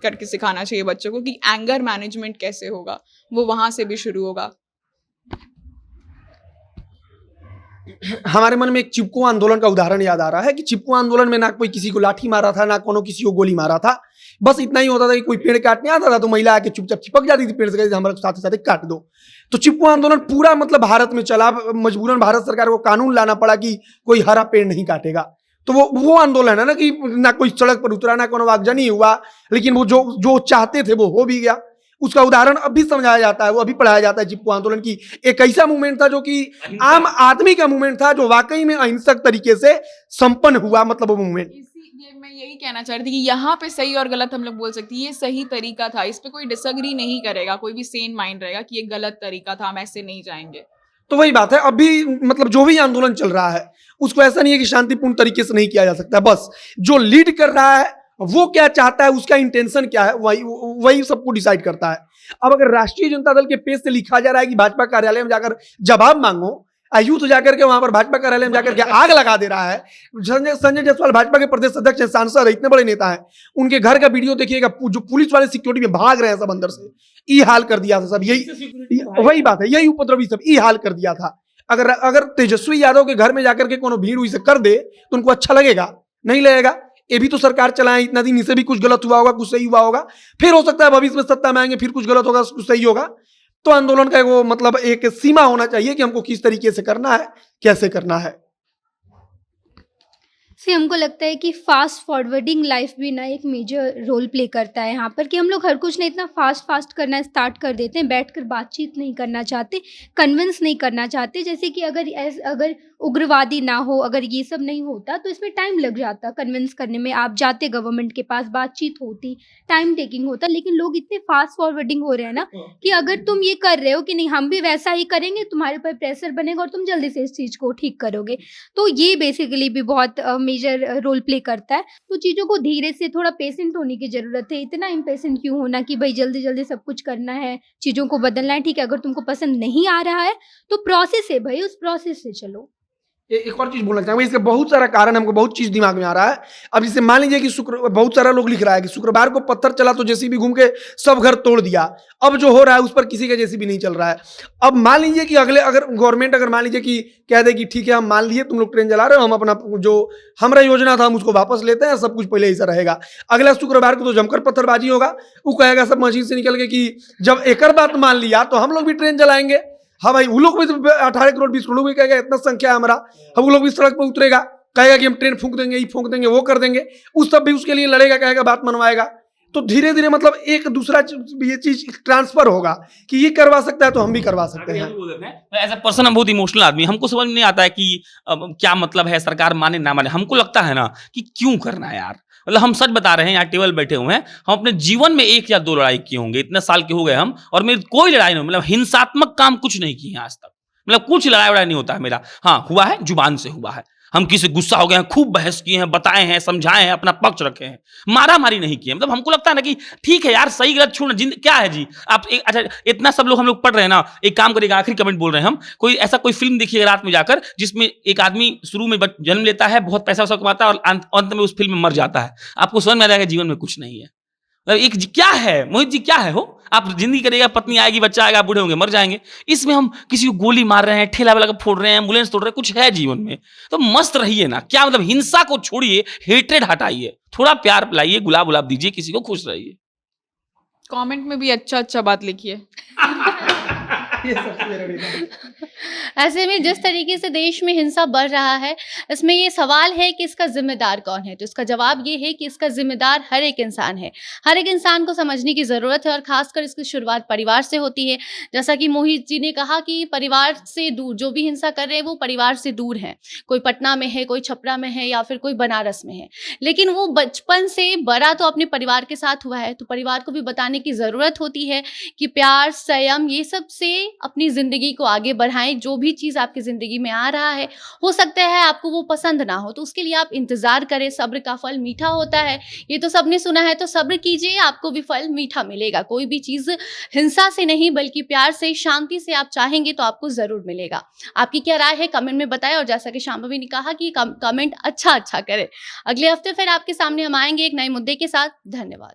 करके सिखाना चाहिए बच्चों को कि एंगर मैनेजमेंट कैसे होगा, वो वहां से भी शुरू होगा। हमारे मन में एक चिपको आंदोलन का उदाहरण याद आ रहा है कि चिपको आंदोलन में ना कोई किसी को लाठी मारा था, ना कोनो किसी को गोली मारा था। बस इतना ही होता था कि कोई पेड़ काटने आता था तो महिला आके चुपचाप चिपक जाती थी पेड़ से, हमारे साथ साथ काट दो। तो चिपको आंदोलन पूरा मतलब भारत में चला, मजबूरन भारत सरकार को कानून लाना पड़ा कि कोई हरा पेड़ नहीं काटेगा। तो वो आंदोलन है ना कि ना कोई सड़क पर उतरा, ना कोनो आगजनी हुआ, लेकिन वो जो चाहते थे वो हो भी गया। उसका उदाहरण अभी समझाया जाता है, वो अभी पढ़ाया जाता है। चिपको आंदोलन की एक ऐसा मूवमेंट था जो कि आम आदमी का मूवमेंट था, जो वाकई में अहिंसक तरीके से संपन्न हुआ, मतलब वो मूवमेंट। ये मैं यही कहना चाह रही थी कि यहाँ पे सही और गलत हम लोग बोल सकते हैं, ये सही तरीका था, इस पे कोई डिसएग्री नहीं करेगा, कोई भी सेन माइंड रहेगा कि ये गलत तरीका था, हम ऐसे नहीं जाएंगे। तो वही बात है, अभी मतलब जो भी आंदोलन चल रहा है उसको ऐसा नहीं है कि शांतिपूर्ण तरीके से नहीं किया जा सकता, बस जो लीड कर रहा है वो क्या चाहता है, उसका इंटेंशन क्या है, वही सबको डिसाइड करता है। अब अगर राष्ट्रीय जनता दल के पेज से लिखा जा रहा है कि भाजपा कार्यालय में जाकर जवाब मांगो, यूथ जाकर के वहां पर भाजपा कार्यालय में जाकर के आग लगा दे रहा है। संजय जायसवाल भाजपा के प्रदेश अध्यक्ष हैं, सांसद है, इतने बड़े नेता हैं, उनके घर का वीडियो देखिएगा, जो पुलिस वाले सिक्योरिटी में भाग रहे हैं सब अंदर से, ई हाल कर दिया था सब, यही वही बात है, यही उपद्रवी सब ई हाल कर दिया था। अगर तेजस्वी यादव के घर में जाकर के कोनो भीड़ हुई से कर दे तो उनको अच्छा लगेगा? नहीं लगेगा। ये भी तो सरकार चलाए इतना दिन, इसे भी कुछ गलत हुआ होगा, कुछ सही हुआ होगा, फिर हो सकता है भविष्य में सत्ता में आएंगे फिर कुछ गलत होगा, कुछ सही होगा। तो आंदोलन का वो मतलब एक सीमा होना चाहिए कि हमको किस तरीके से करना है, कैसे करना है। से हमको लगता है कि फास्ट फॉरवर्डिंग लाइफ भी ना एक मेजर रोल प्ले करता है यहाँ पर, कि हम लोग हर कुछ ने इतना फास्ट करना स्टार्ट कर देते हैं, बैठकर बातचीत नहीं करना चाहते, कन्विंस नहीं करना चाहते। जैसे कि अगर उग्रवादी ना हो, अगर ये सब नहीं होता तो इसमें टाइम लग जाता कन्विंस करने में, आप जाते गवर्नमेंट के पास, बातचीत होती, टाइम टेकिंग होता। लेकिन लोग इतने फास्ट फॉरवर्डिंग हो रहे हैं ना कि अगर तुम ये कर रहे हो कि नहीं हम भी वैसा ही करेंगे, तुम्हारे ऊपर प्रेशर बनेगा और तुम जल्दी से इस चीज़ को ठीक करोगे। तो ये बेसिकली भी बहुत मेजर रोल प्ले करता है। तो चीज़ों को धीरे से, थोड़ा पेशेंट होने की ज़रूरत है। इतना इम्पेशेंट क्यों होना कि भाई जल्दी जल्दी सब कुछ करना है, चीज़ों को बदलना है। ठीक है, अगर तुमको पसंद नहीं आ रहा है तो प्रोसेस है भाई, उस प्रोसेस से चलो। एक और चीज बोलना चाहूंगा, इसका बहुत सारा कारण, हमको बहुत चीज दिमाग में आ रहा है। अब जैसे मान लीजिए कि बहुत सारा लोग लिख रहा है कि शुक्रवार को पत्थर चला तो जेसीबी घूम के सब घर तोड़ दिया। अब जो हो रहा है उस पर किसी का जेसीबी नहीं चल रहा है। अब मान लीजिए कि अगर गवर्नमेंट मान लीजिए कि कह दे कि ठीक है हम मान लिए तुम लोग ट्रेन चला रहे हो, हम अपना जो हमारा योजना था हम उसको वापस लेते हैं, सब कुछ पहले ऐसा रहेगा। अगला शुक्रवार को तो जमकर पत्थरबाजी होगा, वो कहेगा सब मशीन से निकल के कि जब एक बात मान लिया तो हम लोग भी ट्रेन चलाएंगे। हाँ भाई, वो लोग भी 18 करोड़ 20 करोड़ भी कहेगा, इतना संख्या है हमारा, हम वो लोग भी सड़क पर उतरेगा, कहेगा कि हम ट्रेन फूंक देंगे, ये फूंक देंगे, वो कर देंगे, उस सब भी उसके लिए लड़ेगा, कहेगा बात मनवाएगा। तो धीरे धीरे मतलब एक दूसरा ये चीज ट्रांसफर होगा कि ये करवा सकता है तो हम भी करवा सकते हैं। एज ए पर्सन हम बहुत इमोशनल आदमी, हमको समझ नहीं आता है कि क्या मतलब है सरकार माने ना माने। हमको लगता है ना कि क्यों करना है यार, मतलब हम सच बता रहे हैं, यहाँ टेबल बैठे हुए हैं, हम अपने जीवन में 1 या 2 लड़ाई किए होंगे, इतने साल के हो गए हम, और मेरी कोई लड़ाई नहीं, मतलब हिंसात्मक काम कुछ नहीं किए आज तक, मतलब कुछ लड़ाई वड़ाई नहीं होता है मेरा। हाँ हुआ है, जुबान से हुआ है, हम किसी गुस्सा हो गए हैं, खूब बहस किए हैं, बताए हैं, समझाए हैं, अपना पक्ष रखे हैं, मारा मारी नहीं किए। मतलब हमको लगता है ना कि ठीक है यार, सही गलत छोड़ना, क्या है जी आप अच्छा इतना सब लोग हम लोग पढ़ रहे हैं ना। एक काम करिएगा, आखिरी कमेंट बोल रहे हैं हम, कोई ऐसा कोई फिल्म देखिएगा रात में जाकर जिसमें एक आदमी शुरू में जन्म लेता है, बहुत पैसा वैसा कमाता है और अंत में उस फिल्म में मर जाता है, आपको समझ में आ जाएगा जीवन में कुछ नहीं है। एक क्या है मोहित जी, क्या है हो, आप जिंदगी करेगा, पत्नी आएगी, बच्चा आएगा, बूढ़े होंगे, मर जाएंगे। इसमें हम किसी को गोली मार रहे हैं, ठेला वाला को फोड़ रहे हैं, एम्बुलेंस तोड़ रहे हैं, कुछ है जीवन में? तो मस्त रहिए ना, क्या मतलब हिंसा को छोड़िए, हेट्रेड हटाइए, थोड़ा प्यार लाइए, गुलाब गुलाब दीजिए, किसी को खुश रहिए। कमेंट में भी अच्छा बात लिखिए। ऐसे में जिस तरीके से देश में हिंसा बढ़ रहा है, इसमें ये सवाल है कि इसका जिम्मेदार कौन है। तो इसका जवाब ये है कि इसका जिम्मेदार हर एक इंसान है। हर एक इंसान को समझने की ज़रूरत है और ख़ासकर इसकी शुरुआत परिवार से होती है। जैसा कि मोहित जी ने कहा कि परिवार से दूर जो भी हिंसा कर रहे हैं वो परिवार से दूर हैं। कोई पटना में है, कोई छपरा में है या फिर कोई बनारस में है, लेकिन वो बचपन से बड़ा तो अपने परिवार के साथ हुआ है। तो परिवार को भी बताने की ज़रूरत होती है कि प्यार, संयम, ये सब से अपनी ज़िंदगी को आगे बढ़ाएं। जो भी चीज़ आपकी ज़िंदगी में आ रहा है, हो सकता है आपको वो पसंद ना हो, तो उसके लिए आप इंतज़ार करें। सब्र का फल मीठा होता है, ये तो सबने सुना है, तो सब्र कीजिए, आपको भी फल मीठा मिलेगा। कोई भी चीज़ हिंसा से नहीं बल्कि प्यार से, शांति से आप चाहेंगे तो आपको ज़रूर मिलेगा। आपकी क्या राय है कमेंट में बताएं, और जैसा कि शांभवी ने कहा कि कमेंट अच्छा करें। अगले हफ्ते फिर आपके सामने हम आएंगे एक नए मुद्दे के साथ। धन्यवाद।